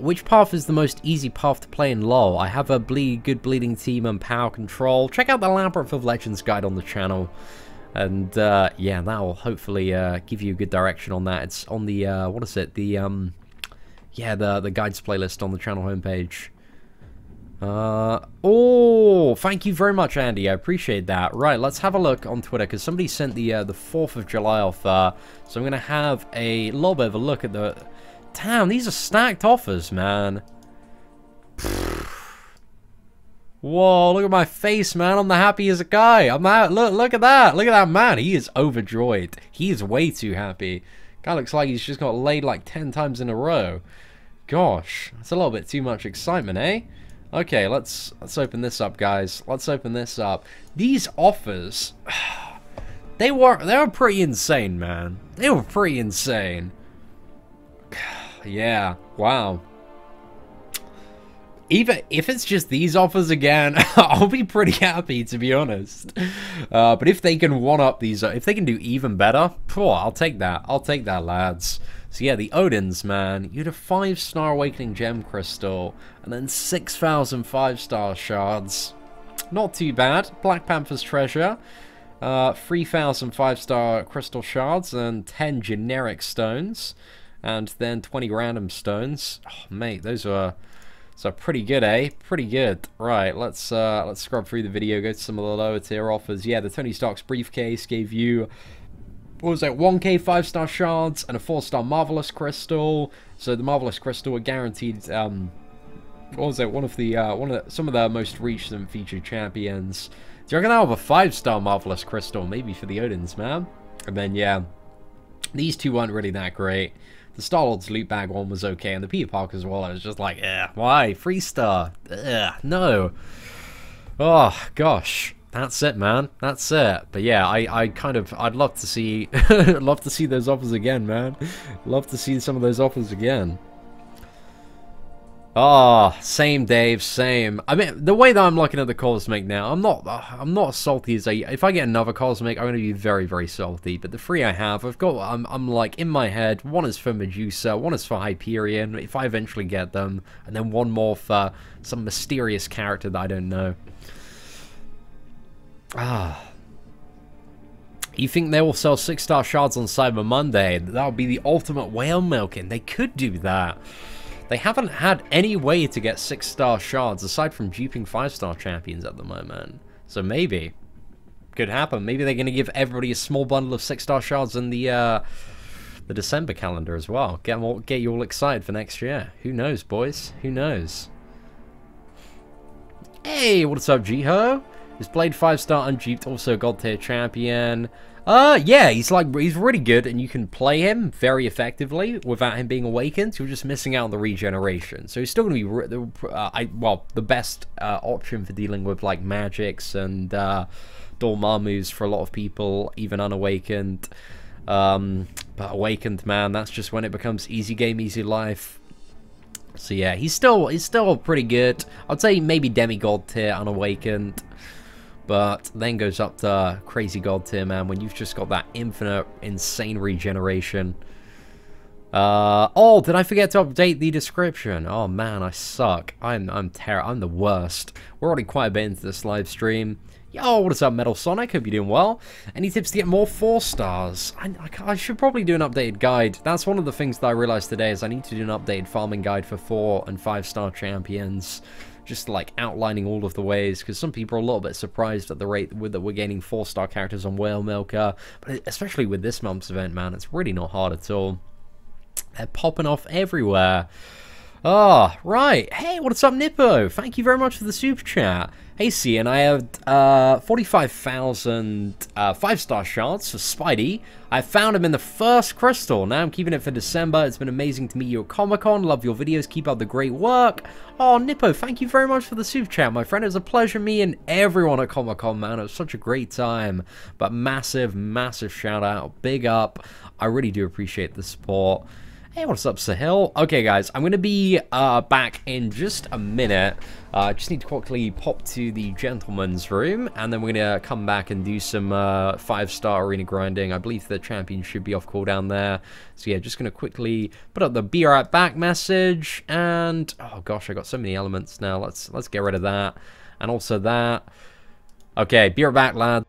Which path is the most easy path to play in LoL? I have a good bleeding team and power control. Check out the Labyrinth of Legends guide on the channel. And, yeah, that will hopefully, give you a good direction on that. It's on the, what is it? The, yeah, the guides playlist on the channel homepage. Oh, thank you very much, Andy. I appreciate that. Right, let's have a look on Twitter, because somebody sent the 4th of July offer. So I'm going to have a little bit of a look at the... Damn, these are stacked offers, man. Whoa, look at my face, man. I'm the happiest guy. Look at that. Look at that man. He is overjoyed. He is way too happy. Guy looks like he's just got laid like 10 times in a row. Gosh, that's a little bit too much excitement, eh? Okay, let's open this up, guys. Let's open this up. These offers, they were pretty insane, man. They were pretty insane. Yeah, wow. Even if it's just these offers again, I'll be pretty happy, to be honest. But if they can one-up these, if they can do even better, I'll take that. I'll take that, lads. So yeah, the Odins, man. You had a 5-star Awakening Gem Crystal, and then 6,000 5-star shards. Not too bad. Black Panther's Treasure. 3,000 5-star crystal shards, and 10 generic stones. And then 20 random stones. Oh, mate, those are pretty good, eh? Pretty good. Right, let's scrub through the video, go to some of the lower tier offers. Yeah, the Tony Stark's briefcase gave you, what was that, 1k 5-star shards and a 4-star Marvelous Crystal. So the Marvelous Crystal were guaranteed, what was it, some of the most recent featured champions. Do you reckon I'll have a 5-star Marvelous Crystal? Maybe for the Odins, man. And then, yeah, these two weren't really that great. The Star-Lord's loot bag one was okay, and the Peter Parker as well, I was just like, why? 3-star? No. Oh, gosh. That's it, man. That's it. But yeah, I'd love to see, love to see those offers again, man. Love to see some of those offers again. Oh, same, Dave, same. I mean, the way that I'm looking at the Cosmic now, I'm not salty as if I get another Cosmic, I'm going to be very, very salty. But the 3 I have, I'm like, in my head, one is for Medusa, one is for Hyperion, if I eventually get them, and then one more for some mysterious character that I don't know. You think they will sell 6-star shards on Cyber Monday? That would be the ultimate whale milking. They could do that. They haven't had any way to get 6-star shards aside from duping 5-star champions at the moment. So maybe. Could happen. Maybe they're going to give everybody a small bundle of 6-star shards in the December calendar as well. Get you all excited for next year. Who knows, boys? Who knows? Hey, what's up, Jiho? He's played 5-star unduped, also God tier champion. Yeah, he's really good, and you can play him very effectively without him being awakened. You're just missing out on the regeneration. So he's still going to be, the best option for dealing with like magics and Dormammu's for a lot of people, even unawakened. But awakened, man, that's just when it becomes easy game, easy life. So yeah, he's still pretty good. I'd say maybe demigod tier unawakened. But then goes up to crazy god tier, man, when you've just got that infinite, insane regeneration. Oh, did I forget to update the description? Oh man, I suck. I'm the worst. We're already quite a bit into this live stream. Yo, what is up, Metal Sonic? Hope you're doing well. Any tips to get more 4-stars? I should probably do an updated guide. That's one of the things that I realized today is I need to do an updated farming guide for 4 and 5-star champions. Just like outlining all of the ways, because some people are a little bit surprised at the rate that we're gaining 4-star characters on Whale Milker, but especially with this month's event, man, it's really not hard at all. They're popping off everywhere. Oh, right. Hey, what's up, Nippo? Thank you very much for the super chat. Hey, Cian, I have 45,000 5-star shards for Spidey. I found him in the first crystal. Now I'm keeping it for December. It's been amazing to meet you at Comic-Con. Love your videos. Keep up the great work. Oh, Nippo, thank you very much for the super chat, my friend. It was a pleasure meeting everyone at Comic-Con, man. It was such a great time. But massive, massive shout out. Big up. I really do appreciate the support. Hey, what's up, Sahil? Okay, guys, I'm going to be back in just a minute. I just need to quickly pop to the gentleman's room, and then we're going to come back and do some 5-star arena grinding. I believe the champion should be off cooldown there. So yeah, just going to quickly put up the be right back message, and oh gosh, I got so many elements now. Let's get rid of that, and also that. Okay, be right back, lad.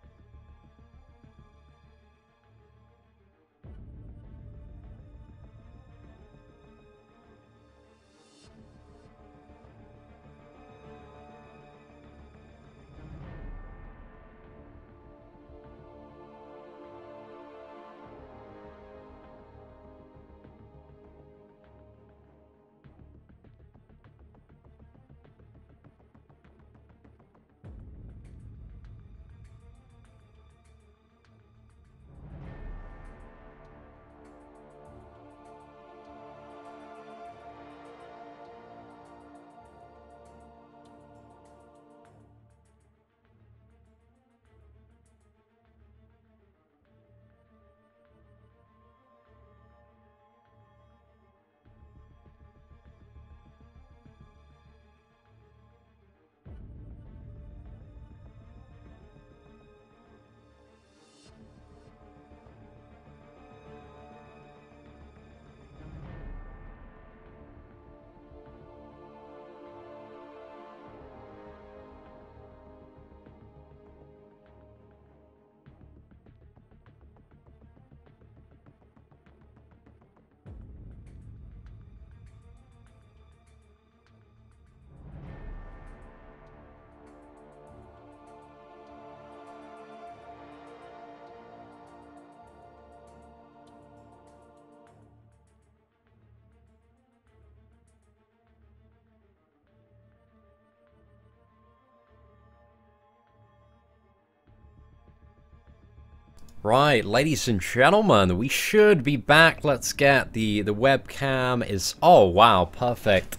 Right, ladies and gentlemen, we should be back. Let's get the webcam is... Oh, wow, perfect.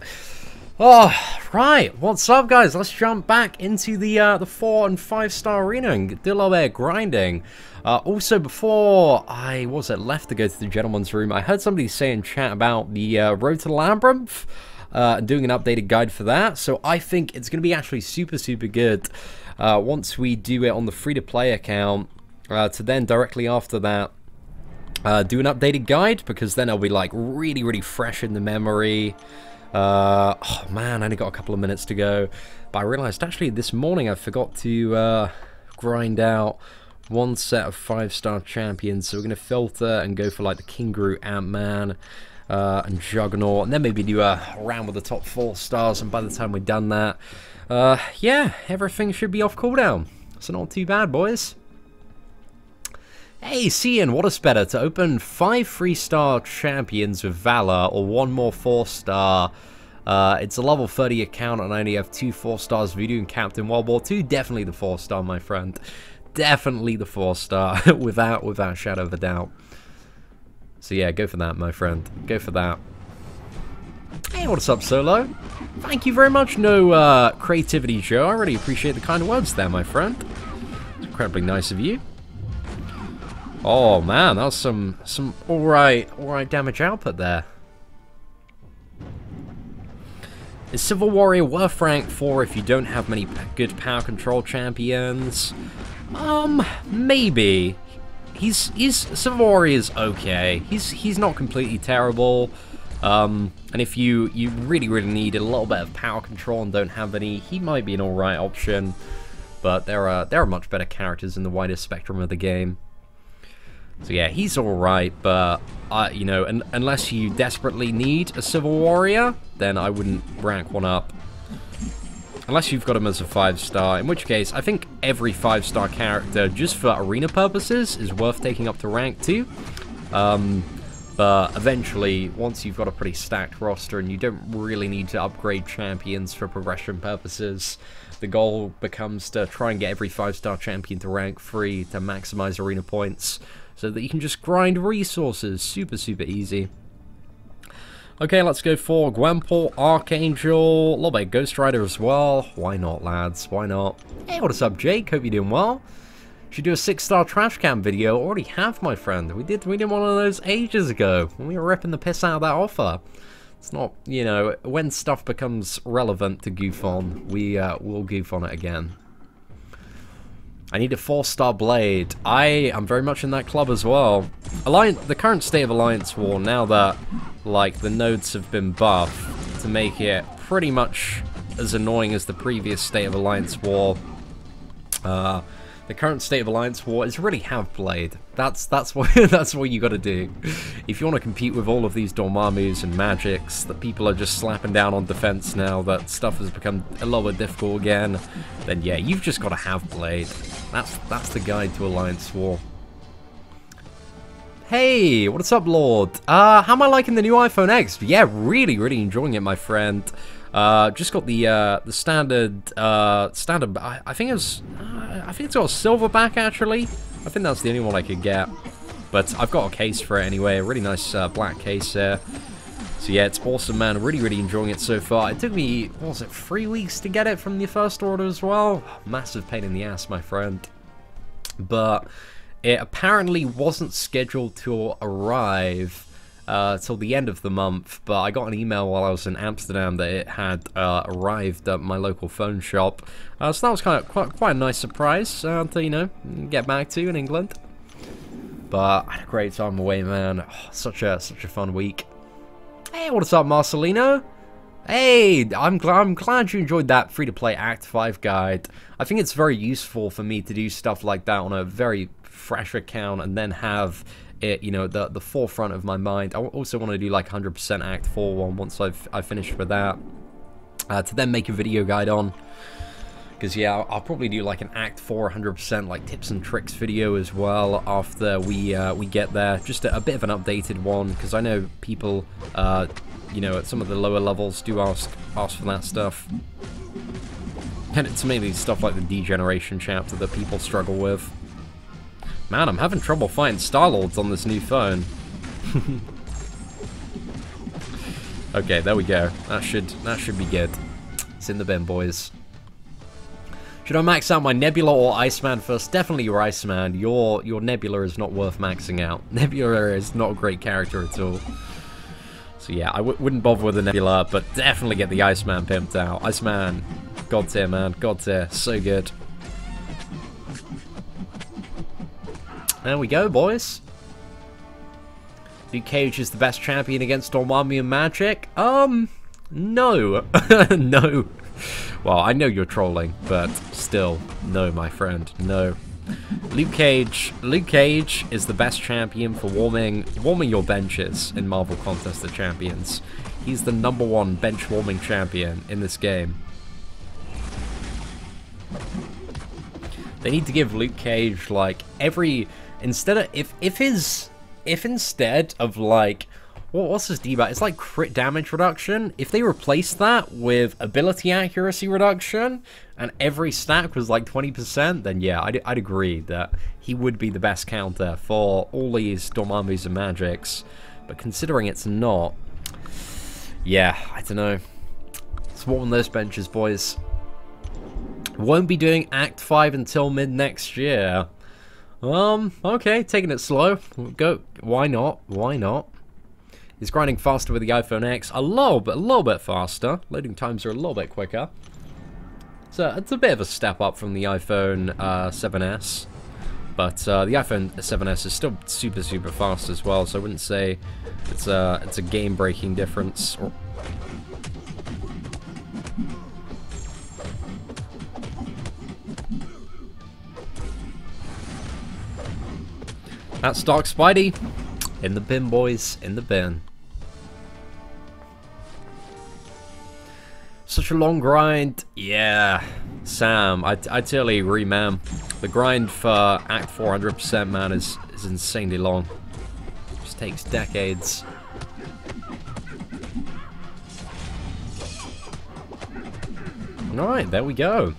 Oh, right, what's up, guys? Let's jump back into the 4 and 5-star arena and do a little bit of grinding. Also, before I left to go to the gentleman's room, I heard somebody say in chat about the Road to Labyrinth, doing an updated guide for that. So I think it's going to be actually super, super good once we do it on the free-to-play account. To then directly after that do an updated guide, because then it'll be like really, really fresh in the memory. Oh man, I only got a couple of minutes to go, but I realized actually this morning I forgot to grind out one set of 5-star champions. So we're going to filter and go for like the Kingaroo, Ant-Man, and Juggernaut, and then maybe do a round with the top 4 stars, and by the time we're done that, yeah, everything should be off cooldown. So not too bad, boys. Hey, Cian, what is better, to open 5 3-star champions with Valor, or 1 more 4-star? It's a level 30 account, and I only have 2 4-stars, Voodoo and Captain World War II. Definitely the 4-star, my friend. Definitely the 4-star, without shadow of a doubt. So yeah, go for that, my friend. Go for that. Hey, what's up, Solo? Thank you very much, no creativity, Joe. I really appreciate the kind words there, my friend. It's incredibly nice of you. Oh man, that was some alright damage output there. Is Civil Warrior worth rank 4 if you don't have many good power control champions? Maybe. Civil Warrior is okay. He's not completely terrible. And if you really need a little bit of power control and don't have any, he might be an alright option. But there are much better characters in the wider spectrum of the game. So yeah, he's alright, but you know, unless you desperately need a Civil Warrior, then I wouldn't rank one up. Unless you've got him as a 5-star, in which case, I think every 5-star character, just for arena purposes, is worth taking up to rank 2. But eventually, once you've got a pretty stacked roster and you don't really need to upgrade champions for progression purposes, the goal becomes to try and get every 5-star champion to rank 3 to maximize arena points, so that you can just grind resources. Super easy. Okay, let's go for Gwenpool, Archangel, a little bit of Ghost Rider as well. Why not, lads? Why not? Hey, what's up, Jake? Hope you're doing well. Should do a 6-star trash cam video. Already have, my friend. We did one of those ages ago when we were ripping the piss out of that offer. It's not, you know, when stuff becomes relevant to goof on, we'll goof on it again. I need a 4-star blade. I am very much in that club as well. The current state of Alliance War, now that, like, the nodes have been buffed to make it pretty much as annoying as the previous state of Alliance War, the current state of Alliance War is really have blade. That's what that's what you got to do. If you want to compete with all of these Dormammus and Magics that people are just slapping down on defense now that stuff has become a little bit difficult again, then yeah, you've just got to have blade. That's the guide to Alliance War. Hey, what's up, Lord? How am I liking the new iPhone X? Yeah, really enjoying it, my friend. Just got the standard standard. I think it's got a silver back actually. I think that's the only one I could get, but I've got a case for it anyway. A really nice black case there. So yeah, it's awesome, man. Really enjoying it so far. It took me, what was it, 3 weeks to get it from the first order as well. Massive pain in the ass, my friend. But it apparently wasn't scheduled to arrive till the end of the month, but I got an email while I was in Amsterdam that it had arrived at my local phone shop. So that was quite a nice surprise to, you know, get back to in England. But I had a great time away, man. Oh, such a fun week. Hey, what's up, Marcelino? Hey, I'm glad you enjoyed that free-to-play Act 5 guide. I think it's very useful for me to do stuff like that on a very fresh account and then have it, you know, the forefront of my mind. I also want to do like 100% Act 4 one once I've finished with that, to then make a video guide on. Because yeah, I'll probably do like an Act 4 100% like tips and tricks video as well after we get there. Just a bit of an updated one, because I know people, you know, at some of the lower levels do ask for that stuff. And it's mainly stuff like the degeneration chapter that people struggle with. Man, I'm having trouble finding Star-Lords on this new phone. Okay, there we go. That should be good. It's in the bin, boys. Should I max out my Nebula or Iceman first? Definitely your Iceman. Your Nebula is not worth maxing out. Nebula is not a great character at all. So yeah, I wouldn't bother with the Nebula, but definitely get the Iceman pimped out. Iceman, god tier, man. God tier. So good. There we go, boys. Luke Cage is the best champion against Dormammu and Magic? No. No. Well, I know you're trolling, but still, no, my friend, no. Luke Cage is the best champion for warming your benches in Marvel Contest of Champions. He's the #1 bench warming champion in this game. They need to give Luke Cage like instead of if instead of like what's his debuff? It's like crit damage reduction. If they replace that with ability accuracy reduction and every stack was like 20%, then yeah, I'd agree that he would be the best counter for all these Dormammu's and Magics. But considering it's not, yeah, I don't know. It's one of those benches, boys. Won't be doing Act 5 until mid next year. Okay, taking it slow. Go. Why not? Why not? He's grinding faster with the iPhone X. A little bit faster. Loading times are a little bit quicker. So it's a bit of a step up from the iPhone 7S. But the iPhone 7S is still super fast as well. So I wouldn't say it's a game-breaking difference. That's Dark Spidey. In the bin, boys. In the bin. Such a long grind. Yeah. Sam, I totally agree, man. The grind for Act 400%, man, is insanely long. Just takes decades. Alright, there we go.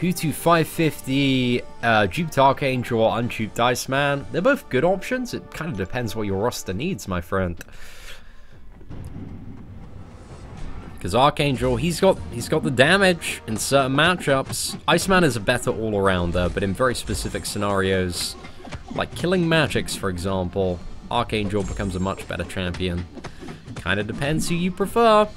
Hutu 550, duped Archangel or unduped Iceman. They're both good options. It kind of depends what your roster needs, my friend. Because Archangel, he's got the damage in certain matchups. Iceman is a better all-arounder, but in very specific scenarios, like killing magics, for example, Archangel becomes a much better champion. Kind of depends who you prefer.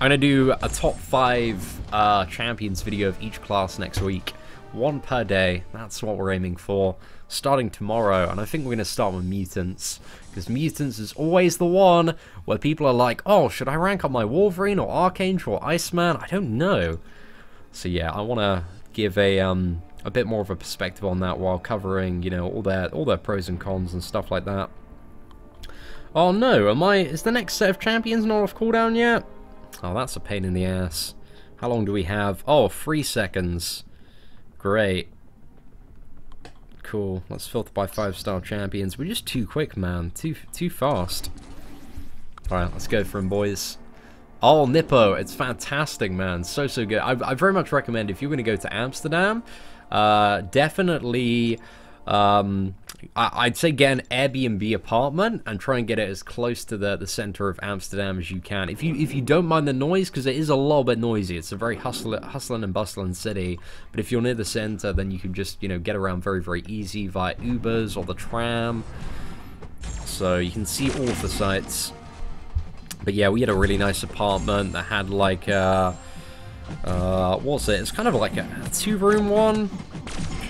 I'm going to do a top 5 champions video of each class next week. 1 per day. That's what we're aiming for. Starting tomorrow. And I think we're going to start with Mutants. Because Mutants is always the one where people are like, oh, should I rank up my Wolverine or Archangel or Iceman? I don't know. So yeah, I want to give a bit more of a perspective on that while covering, you know, all their pros and cons and stuff like that. Oh no, is the next set of champions not off cooldown yet? Oh, that's a pain in the ass. How long do we have? Oh, 3 seconds. Great. Cool. Let's filter by 5-star champions. We're just too quick, man. Too fast. Alright, let's go for him, boys. Oh, Nippo. It's fantastic, man. So good. I very much recommend if you're going to go to Amsterdam, definitely... I'd say get an Airbnb apartment and try and get it as close to the center of Amsterdam as you can. If you don't mind the noise, because it is a little bit noisy. It's a very hustling and bustling city. But if you're near the center, then you can just, you know, get around very easy via Ubers or the tram. So you can see all of the sites. But yeah, we had a really nice apartment that had like what was it? It's kind of like a 2-room one.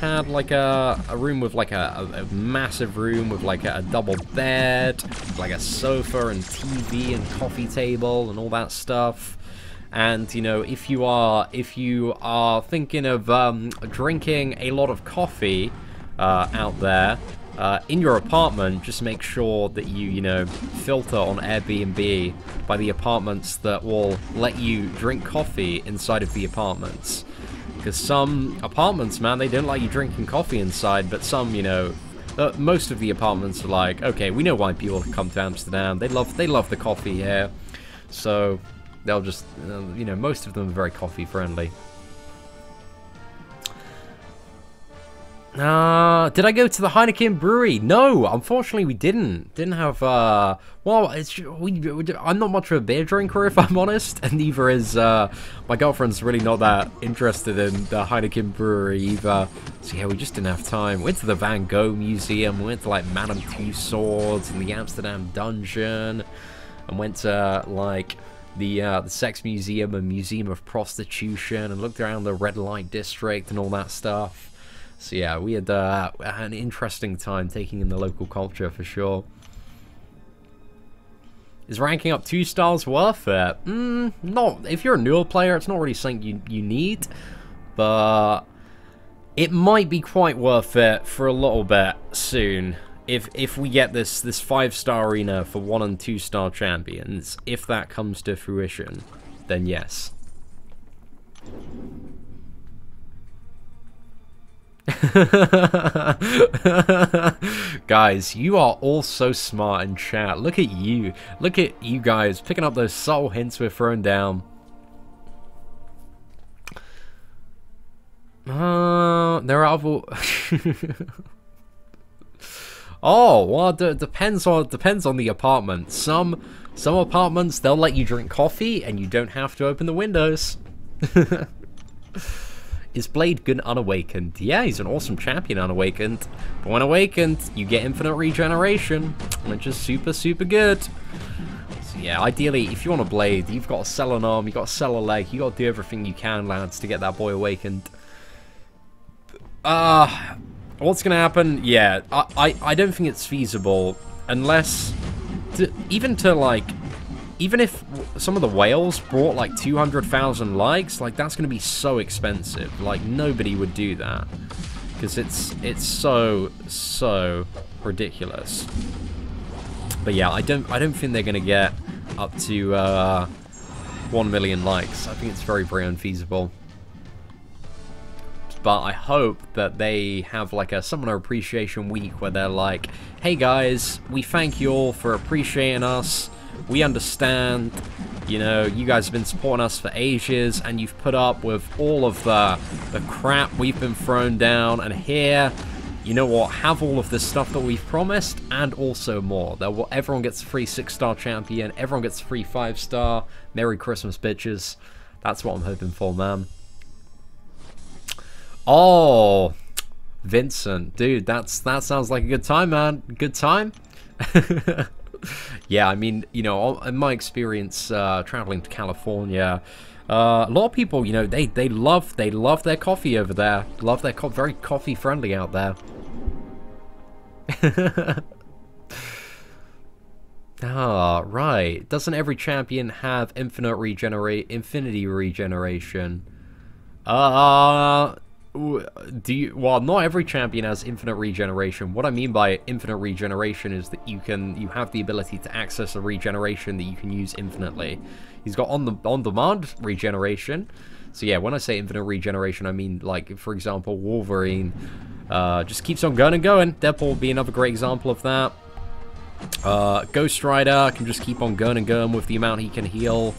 Had like a room with like a massive room with like a double bed, like a sofa and TV and coffee table and all that stuff. And you know, if you are thinking of drinking a lot of coffee out there in your apartment, just make sure that you know, filter on Airbnb by the apartments that will let you drink coffee inside of the apartments. Because some apartments, man, they don't like you drinking coffee inside, but some, you know, most of the apartments are like, okay, we know why people come to Amsterdam. They love the coffee here, so they'll just, you know, most of them are very coffee friendly. Did I go to the Heineken brewery? No, unfortunately we didn't. Didn't have, well, I'm not much of a beer drinker, if I'm honest, and neither is, my girlfriend's really not that interested in the Heineken brewery either. So yeah, we just didn't have time. Went to the Van Gogh Museum, went to like Madame Tussauds and the Amsterdam Dungeon, and went to like the Sex Museum and Museum of Prostitution, and looked around the Red Light District and all that stuff. So yeah, we had an interesting time taking in the local culture for sure. Is ranking up 2 stars worth it? Not if you're a newer player. It's not really something you need, but It might be quite worth it for a little bit soon. If we get this 5-star arena for 1 and 2-star champions, if that comes to fruition, then yes. Guys, you are all so smart in chat. Look at you. Look at you guys picking up those subtle hints we're throwing down. There are other... Oh, well, it depends on the apartment. Some apartments, they'll let you drink coffee and you don't have to open the windows. Is Blade good unawakened? Yeah, he's an awesome champion unawakened. But when awakened, you get infinite regeneration, which is super, super good. So yeah, ideally, if you want a Blade, you've got to sell an arm, you've got to sell a leg, you've got to do everything you can, lads, to get that boy awakened. What's going to happen? Yeah, I don't think it's feasible unless... Even if some of the whales brought like 200,000 likes, like that's going to be so expensive. Like nobody would do that because it's so ridiculous. But yeah, I don't think they're going to get up to 1 million likes. I think it's very, very unfeasible. But I hope that they have like a Summoner Appreciation Week where they're like, hey guys, we thank you all for appreciating us. We understand, you know, you guys have been supporting us for ages and you've put up with all of the crap we've been thrown down, and here, you know what, have all of this stuff that we've promised and also more. Everyone gets a free 6-star champion, everyone gets a free 5-star. Merry Christmas, bitches. That's what I'm hoping for, man. Oh, Vincent, dude, that sounds like a good time, man. Good time. Yeah, I mean, you know, in my experience traveling to California, a lot of people, you know, they love their coffee over there. Love their very coffee friendly out there. Ah, right. Doesn't every champion have infinity regeneration? Well, not every champion has infinite regeneration. What I mean by infinite regeneration is that you have the ability to access a regeneration that you can use infinitely. He's got on-demand regeneration. So yeah, when I say infinite regeneration, I mean, like, for example, Wolverine just keeps on going and going. Deadpool would be another great example of that. Ghost Rider can just keep on going and going with the amount he can heal.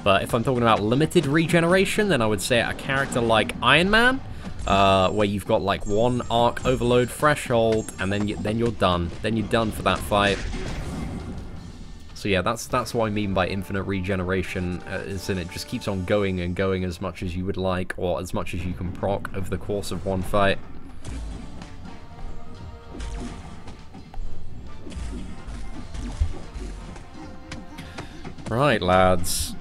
But if I'm talking about limited regeneration, then I would say a character like Iron Man, where you've got like 1 arc overload threshold, and then you're done. Then you're done for that fight. So yeah, that's what I mean by infinite regeneration, is that it just keeps on going and going as much as you would like, or as much as you can proc over the course of one fight. Right, lads.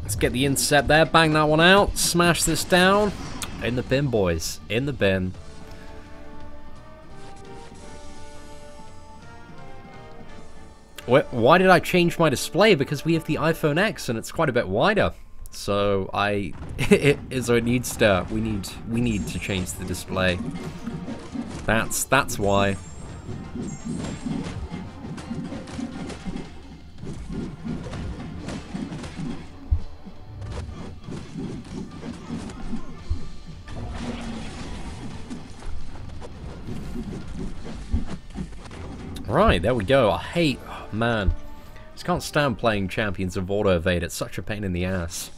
Let's get the inset there, bang that one out, smash this down. In the bin, boys. In the bin. Why did I change my display? Because we have the iPhone X and it's quite a bit wider. So it needs to, we need to change the display. That's why. Right, there we go. Oh, man. Just can't stand playing Champions of Auto Evade. It's such a pain in the ass.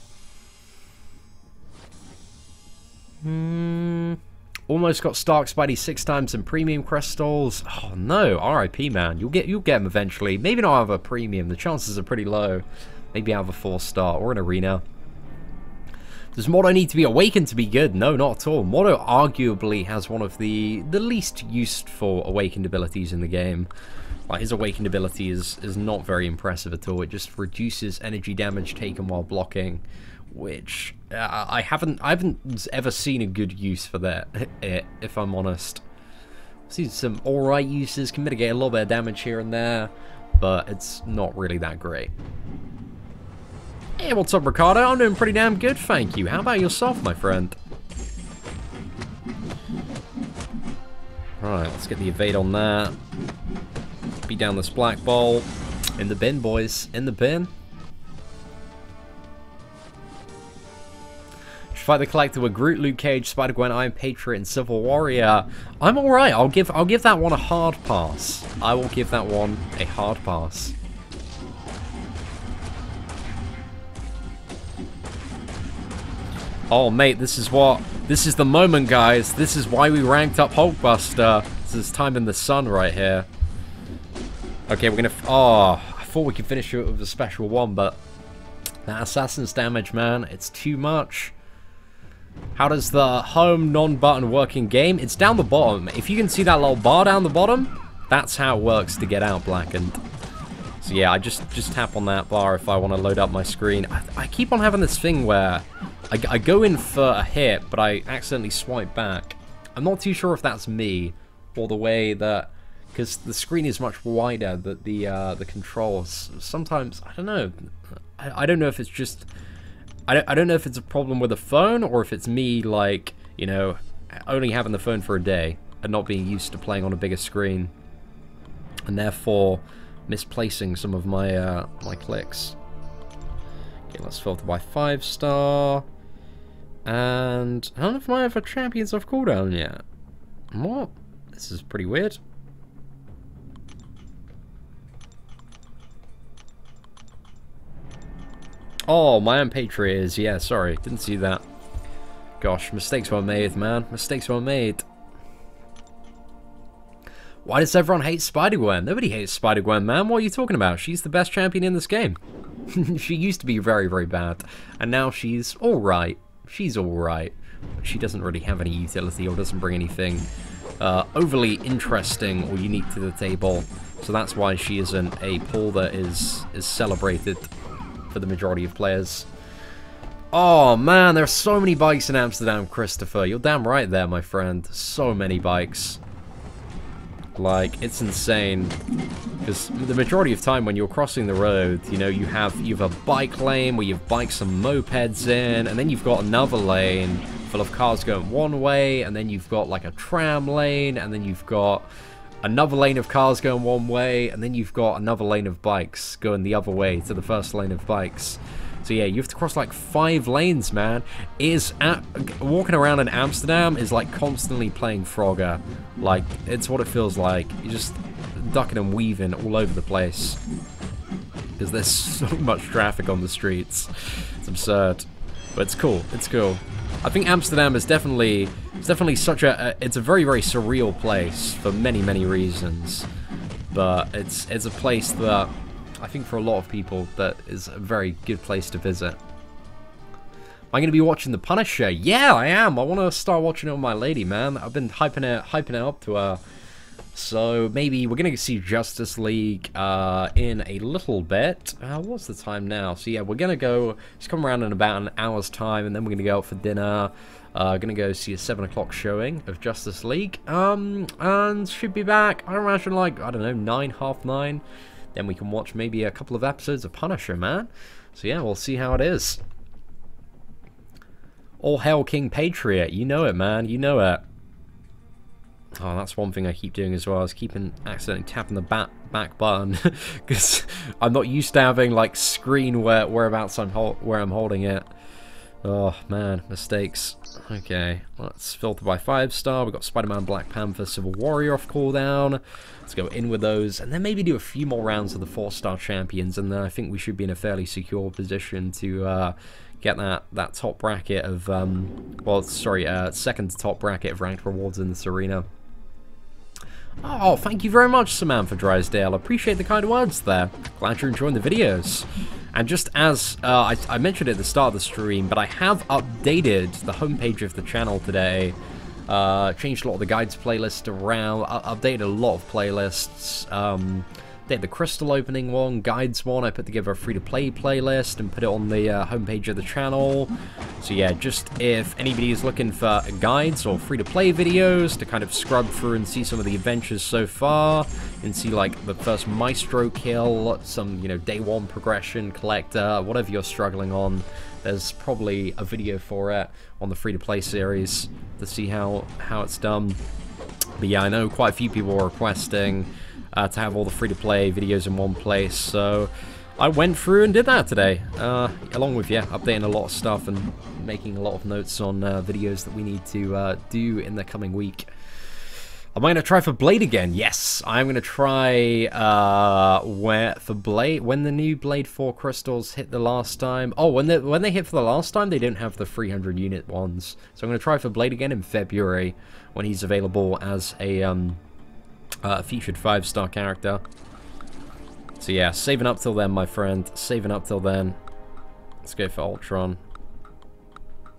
Almost got Stark Spidey 6 times in premium crystals. Oh no, RIP, man. You'll get them eventually. Maybe not have a premium. The chances are pretty low. Maybe have a 4-star or an arena. Does Mordo need to be awakened to be good? No, not at all. Mordo arguably has one of the least useful awakened abilities in the game. Like, his awakened ability is not very impressive at all. It just reduces energy damage taken while blocking, which I haven't ever seen a good use for that, if I'm honest. I've seen some alright uses, can mitigate a little bit of damage here and there, but it's not really that great. Hey, what's up, Ricardo? I'm doing pretty damn good, thank you. How about yourself, my friend? Right, let's get the evade on that. Beat down this black ball. In the bin, boys. In the bin. Fight the Collector with Groot, Luke Cage, Spider-Gwen, Iron Patriot, and Civil Warrior. I'm alright. I'll give that one a hard pass. I will give that one a hard pass. Oh, mate, this is the moment, guys. This is why we ranked up Hulkbuster. This is time in the sun right here. Okay, we're gonna... Oh, I thought we could finish it with a special one, but... That assassin's damage, man, it's too much. How does the home non-button work in game? It's down the bottom. If you can see that little bar down the bottom, that's how it works to get out Blackened. So yeah, I just tap on that bar if I want to load up my screen. I keep on having this thing where I go in for a hit, but I accidentally swipe back. I'm not too sure if that's me or the way that... Because the screen is much wider, that the controls... Sometimes, I don't know. I don't know if it's just... I don't know if it's a problem with the phone, or if it's me, like, you know, only having the phone for a day and not being used to playing on a bigger screen, and therefore misplacing some of my my clicks. Okay, let's filter by 5-star, and I don't know if my other champions have cooldown yet. What? This is pretty weird. Oh, my own Patriot is, yeah, sorry, didn't see that. Gosh, mistakes were made, man. Mistakes were made. Why does everyone hate Spider-Gwen? Nobody hates Spider-Gwen, man. What are you talking about? She's the best champion in this game. She used to be very, very bad, and now she's alright. She's alright. She doesn't really have any utility or doesn't bring anything overly interesting or unique to the table, so that's why she isn't a pull that is celebrated for the majority of players. Oh man, there's so many bikes in Amsterdam, Christopher. You're damn right there, my friend. So many bikes. Like, it's insane. Because the majority of time when you're crossing the road, you know, you have a bike lane where you have bikes and mopeds in, and then you've got another lane full of cars going one way, and then you've got like a tram lane, and then you've got another lane of cars going one way, and then you've got another lane of bikes going the other way to the first lane of bikes. So yeah, you have to cross like 5 lanes, man. Walking around in Amsterdam is like constantly playing Frogger. Like, it's what it feels like. You're just ducking and weaving all over the place. Because there's so much traffic on the streets. It's absurd. But it's cool. It's cool. I think Amsterdam is definitely such it's a very, very surreal place for many, many reasons. But it's a place that I think for a lot of people that is a very good place to visit. Am I going to be watching The Punisher? Yeah, I am. I want to start watching it with my lady, man. I've been hyping it up to her. So maybe we're going to see Justice League in a little bit. What's the time now? So yeah, we're going to go, just come around in about an hour's time, and then we're going to go out for dinner. Going to go see a 7 o'clock showing of Justice League. And should be back, I imagine, like, I don't know, 9, half 9. Then we can watch maybe a couple of episodes of Punisher, man. So yeah, we'll see how it is. All hail King Patriot. You know it, man. You know it. Oh, that's one thing I keep doing as well. I was accidentally tapping the back button because I'm not used to having like screen whereabouts where I'm holding it. Oh man, mistakes. Okay, let's filter by 5-star. We've got Spider-Man, Black Panther, Civil Warrior off cooldown. Let's go in with those, and then maybe do a few more rounds of the 4-star champions, and then I think we should be in a fairly secure position to get that top bracket of, second to top bracket of ranked rewards in this arena. Oh, thank you very much, Samantha Drysdale. Appreciate the kind words there. Glad you're enjoying the videos. And just as I mentioned at the start of the stream, but I have updated the homepage of the channel today. Changed a lot of the guides playlist around. Updated a lot of playlists. Did the crystal opening one, guides one. I put together a free-to-play playlist and put it on the homepage of the channel. So yeah, just if anybody is looking for guides or free-to-play videos to kind of scrub through and see some of the adventures so far, and see like the first Maestro kill, some, you know, day 1 progression, collector, whatever you're struggling on, there's probably a video for it on the free-to-play series to see how it's done. But yeah, I know quite a few people were requesting to have all the free-to-play videos in one place, so I went through and did that today, along with, yeah, updating a lot of stuff and making a lot of notes on videos that we need to do in the coming week. Am I going to try for Blade again? Yes, I'm going to try for Blade, when the new Blade 4 crystals hit the last time. Oh, when they hit for the last time, they didn't have the 300 unit ones. So I'm going to try for Blade again in February, when he's available as a featured 5-star character. So yeah, saving up till then, my friend. Saving up till then. Let's go for Ultron.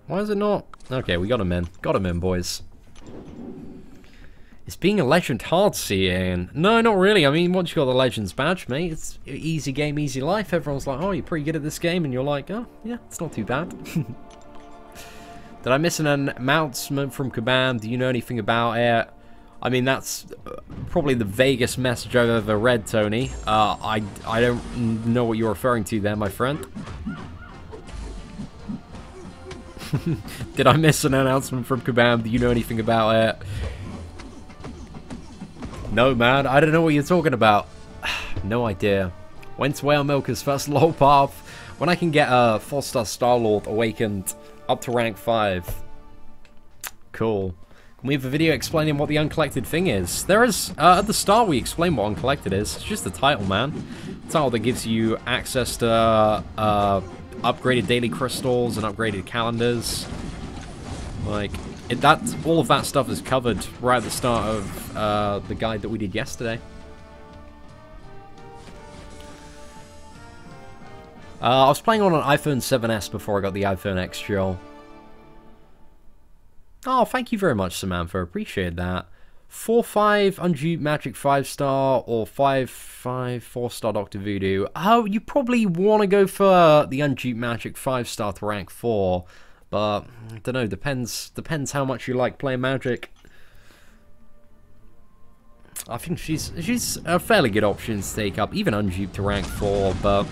Why is it not? Okay, we got him in. Got him in, boys. Is being a legend hard, seeing? No, not really. I mean, once you got the Legends badge, mate, it's easy game, easy life. Everyone's like, oh, you're pretty good at this game, and you're like, oh, yeah, it's not too bad. Did I miss an announcement from Kabam? Do you know anything about it? I mean, that's probably the vaguest message I've ever read, Tony. I don't know what you're referring to there, my friend. Did I miss an announcement from Kabam? Do you know anything about it? No, man, I don't know what you're talking about. No idea. When's Whale Milker's first low path? When I can get a 4-star Star-Lord awakened up to rank 5. Cool. Can we have a video explaining what the uncollected thing is? There is, at the start we explain what uncollected is. It's just the title, man. The title that gives you access to upgraded daily crystals and upgraded calendars. Like, all of that stuff is covered right at the start of the guide that we did yesterday. I was playing on an iPhone 7s before I got the iPhone X Chill. Oh, thank you very much, Samantha. Appreciate that. 4-5 unduped magic 5-star or 5-5 4-star Dr. Voodoo. Oh, you probably want to go for the unduped magic 5-star to rank 4. But, I don't know, depends how much you like playing Magic. I think she's a fairly good option to take up, even unduped to rank 4, but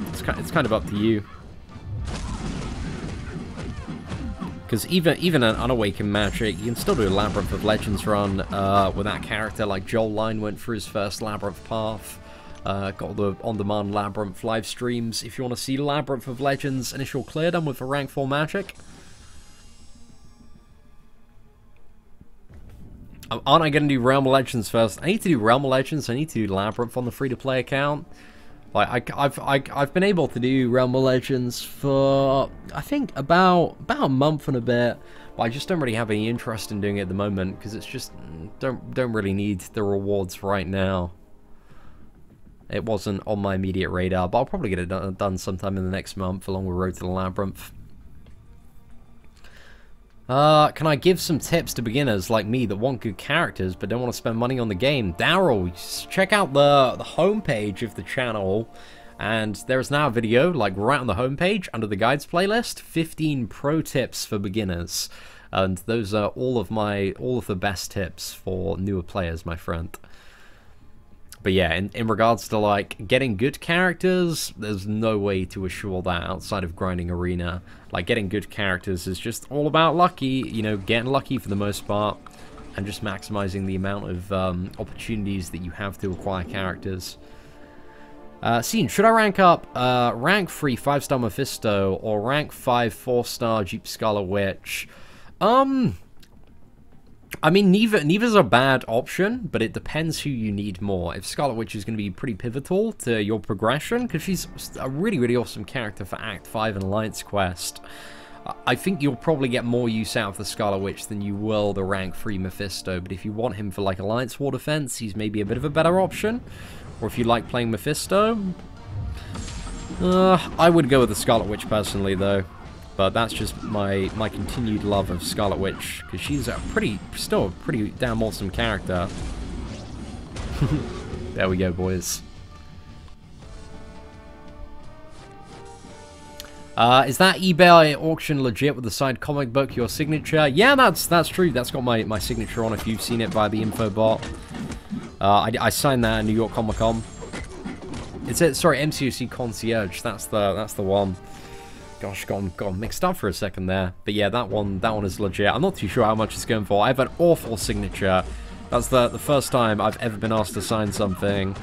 it's kind of up to you. Because even an unawakened Magic, you can still do a Labyrinth of Legends run with that character, like Joel Line went through his first Labyrinth path. Got the on-demand Labyrinth live streams if you want to see Labyrinth of Legends initial clear done with a rank 4 Magic. Aren't I going to do Realm of Legends first? I need to do Realm of Legends, I need to do Labyrinth on the free-to-play account. Like, I've been able to do Realm of Legends for, I think, about a month and a bit, but I just don't really have any interest in doing it at the moment, because it's just, don't really need the rewards right now. It wasn't on my immediate radar, but I'll probably get it done sometime in the next month, along with Road to the Labyrinth. Can I give some tips to beginners like me that want good characters but don't want to spend money on the game? Daryl, check out the homepage of the channel, and there is now a video, like, right on the homepage, under the guides playlist, 15 pro tips for beginners. And those are all of the best tips for newer players, my friend. But yeah, in regards to, like, getting good characters, there's no way to assure that outside of grinding arena. Like, getting good characters is just all about lucky, you know, getting lucky for the most part, and just maximizing the amount of opportunities that you have to acquire characters. Scene, should I rank up rank 3 5-star Mephisto or rank 5 4-star Jeep Scarlet Witch? I mean, neither's a bad option, but it depends who you need more. If Scarlet Witch is going to be pretty pivotal to your progression, because she's a really, really awesome character for Act 5 and Alliance Quest, I think you'll probably get more use out of the Scarlet Witch than you will the rank 3 Mephisto, but if you want him for, like, Alliance War defense, he's maybe a bit of a better option. Or if you like playing Mephisto, I would go with the Scarlet Witch personally, though. But that's just my continued love of Scarlet Witch, because she's still a pretty damn awesome character. There we go, boys. Is that eBay auction legit with the side comic book, your signature? Yeah, that's true. That's got my signature on if you've seen it via the info bot. I signed that at New York Comic Con. Sorry, MCOC Concierge. That's the one. Gosh, got mixed up for a second there. But yeah, that one is legit. I'm not too sure how much it's going for. I have an awful signature. That's the first time I've ever been asked to sign something.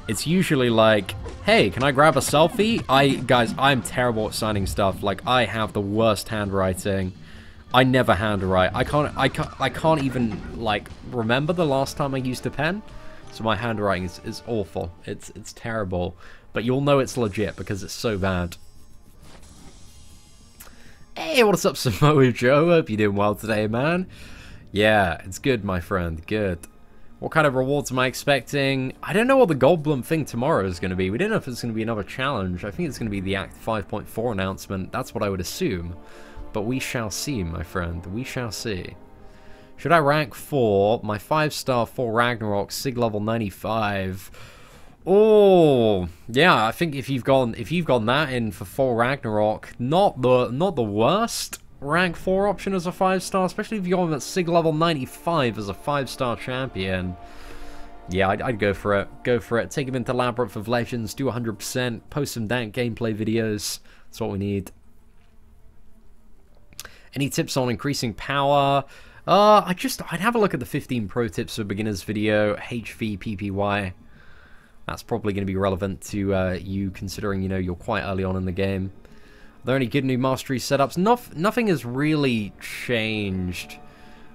It's usually like, hey, can I grab a selfie? Guys, I'm terrible at signing stuff. Like, I have the worst handwriting. I never handwrite. I can't even, like, remember the last time I used a pen. So my handwriting is awful. It's terrible. But you'll know it's legit because it's so bad. Hey, what's up, Samoa Joe? Hope you're doing well today, man. Yeah, it's good, my friend. Good. What kind of rewards am I expecting? I don't know what the Goldblum thing tomorrow is going to be. We don't know if it's going to be another challenge. I think it's going to be the Act 5.4 announcement. That's what I would assume. But we shall see, my friend. We shall see. Should I rank 4? My 5-star 4 Ragnarok, Sig level 95. Oh, yeah, I think if you've gone that in for 4 Ragnarok, not the worst rank 4 option as a 5-star, especially if you're going at Sig level 95 as a 5-star champion. Yeah, I'd go for it. Go for it. Take him into Labyrinth of Legends, do 100%, post some dank gameplay videos. That's what we need. Any tips on increasing power? I'd have a look at the 15 pro tips for beginners video, HVPPY. That's probably going to be relevant to you, considering, you know, you're quite early on in the game. Are there any good new mastery setups? Nothing has really changed.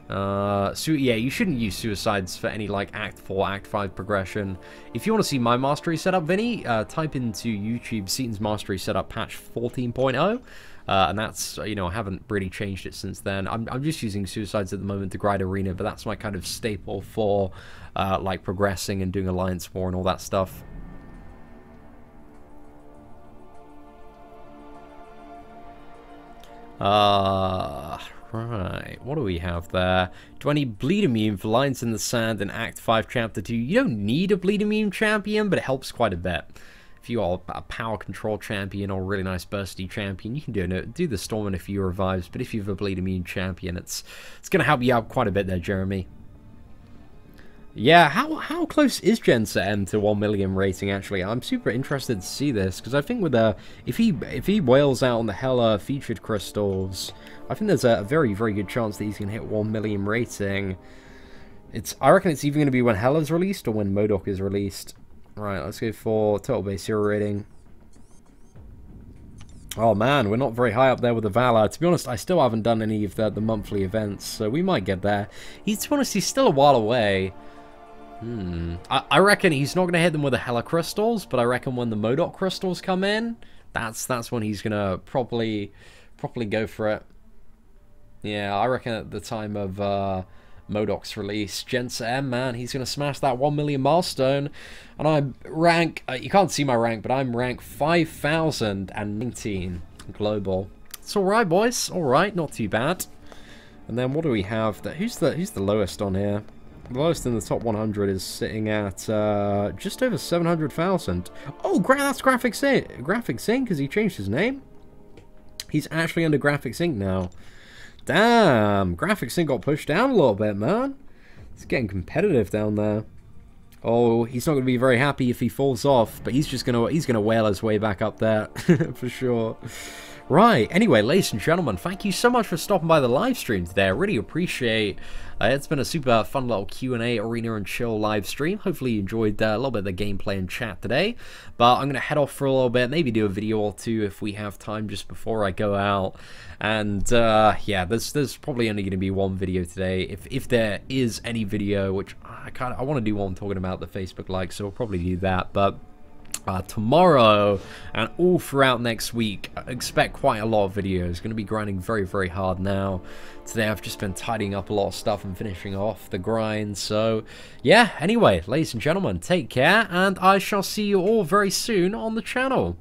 Yeah, you shouldn't use suicides for any, like, Act 4, Act 5 progression. If you want to see my mastery setup, Vinny, type into YouTube Seaton's mastery setup patch 14.0. And that's, you know, I haven't really changed it since then. I'm just using suicides at the moment to grind arena, but that's my kind of staple for, like, progressing and doing Alliance War and all that stuff. Right, what do we have there? Do I need Bleed Immune for Lines in the Sand in Act 5, Chapter 2? You don't need a Bleed Immune champion, but it helps quite a bit. If you are a power control champion or a really nice bursty champion, you can do the Storm in a few revives, but if you have a Bleed Immune champion, it's going to help you out quite a bit there, Jeremy. Yeah, how close is Jensa M to 1 million rating, actually? I'm super interested to see this, because I think with if he whales out on the Hela featured crystals, I think there's a very, very good chance that he's going to hit 1 million rating. I reckon it's even going to be when Hela's released or when MODOK is released. Right, let's go for total base hero rating. Oh man, we're not very high up there with the Valor. To be honest, I still haven't done any of the monthly events, so we might get there. To be honest, he's still a while away. I reckon he's not going to hit them with the Hela crystals, but I reckon when the MODOK crystals come in, that's when he's going to properly go for it. Yeah, I reckon at the time of MODOK's release, Jensa M, man, he's going to smash that 1 million milestone. And I'm rank, you can't see my rank, but I'm rank 5,019 global. It's alright, boys. Alright, not too bad. And then what do we have? Who's the lowest on here? The lowest in the top 100 is sitting at just over 700,000. Oh, that's Graphics Inc. because he changed his name. He's actually under Graphics Inc. now. Damn, Graphics Inc. got pushed down a little bit, man. It's getting competitive down there. Oh, he's not going to be very happy if he falls off, but he's gonna whale his way back up there for sure. Right, anyway, ladies and gentlemen, thank you so much for stopping by the live stream today. I really appreciate it's been a super fun little Q&A, arena and chill live stream. Hopefully you enjoyed a little bit of the gameplay and chat today. But I'm going to head off for a little bit, maybe do a video or two if we have time just before I go out. And yeah, there's probably only going to be one video today. If there is any video, which I want to do one talking about the Facebook likes, so we'll probably do that. But tomorrow and all throughout next week, expect quite a lot of videos. Going to be grinding very, very hard now. Today I've just been tidying up a lot of stuff and finishing off the grind. So yeah, anyway, ladies and gentlemen, take care, and I shall see you all very soon on the channel.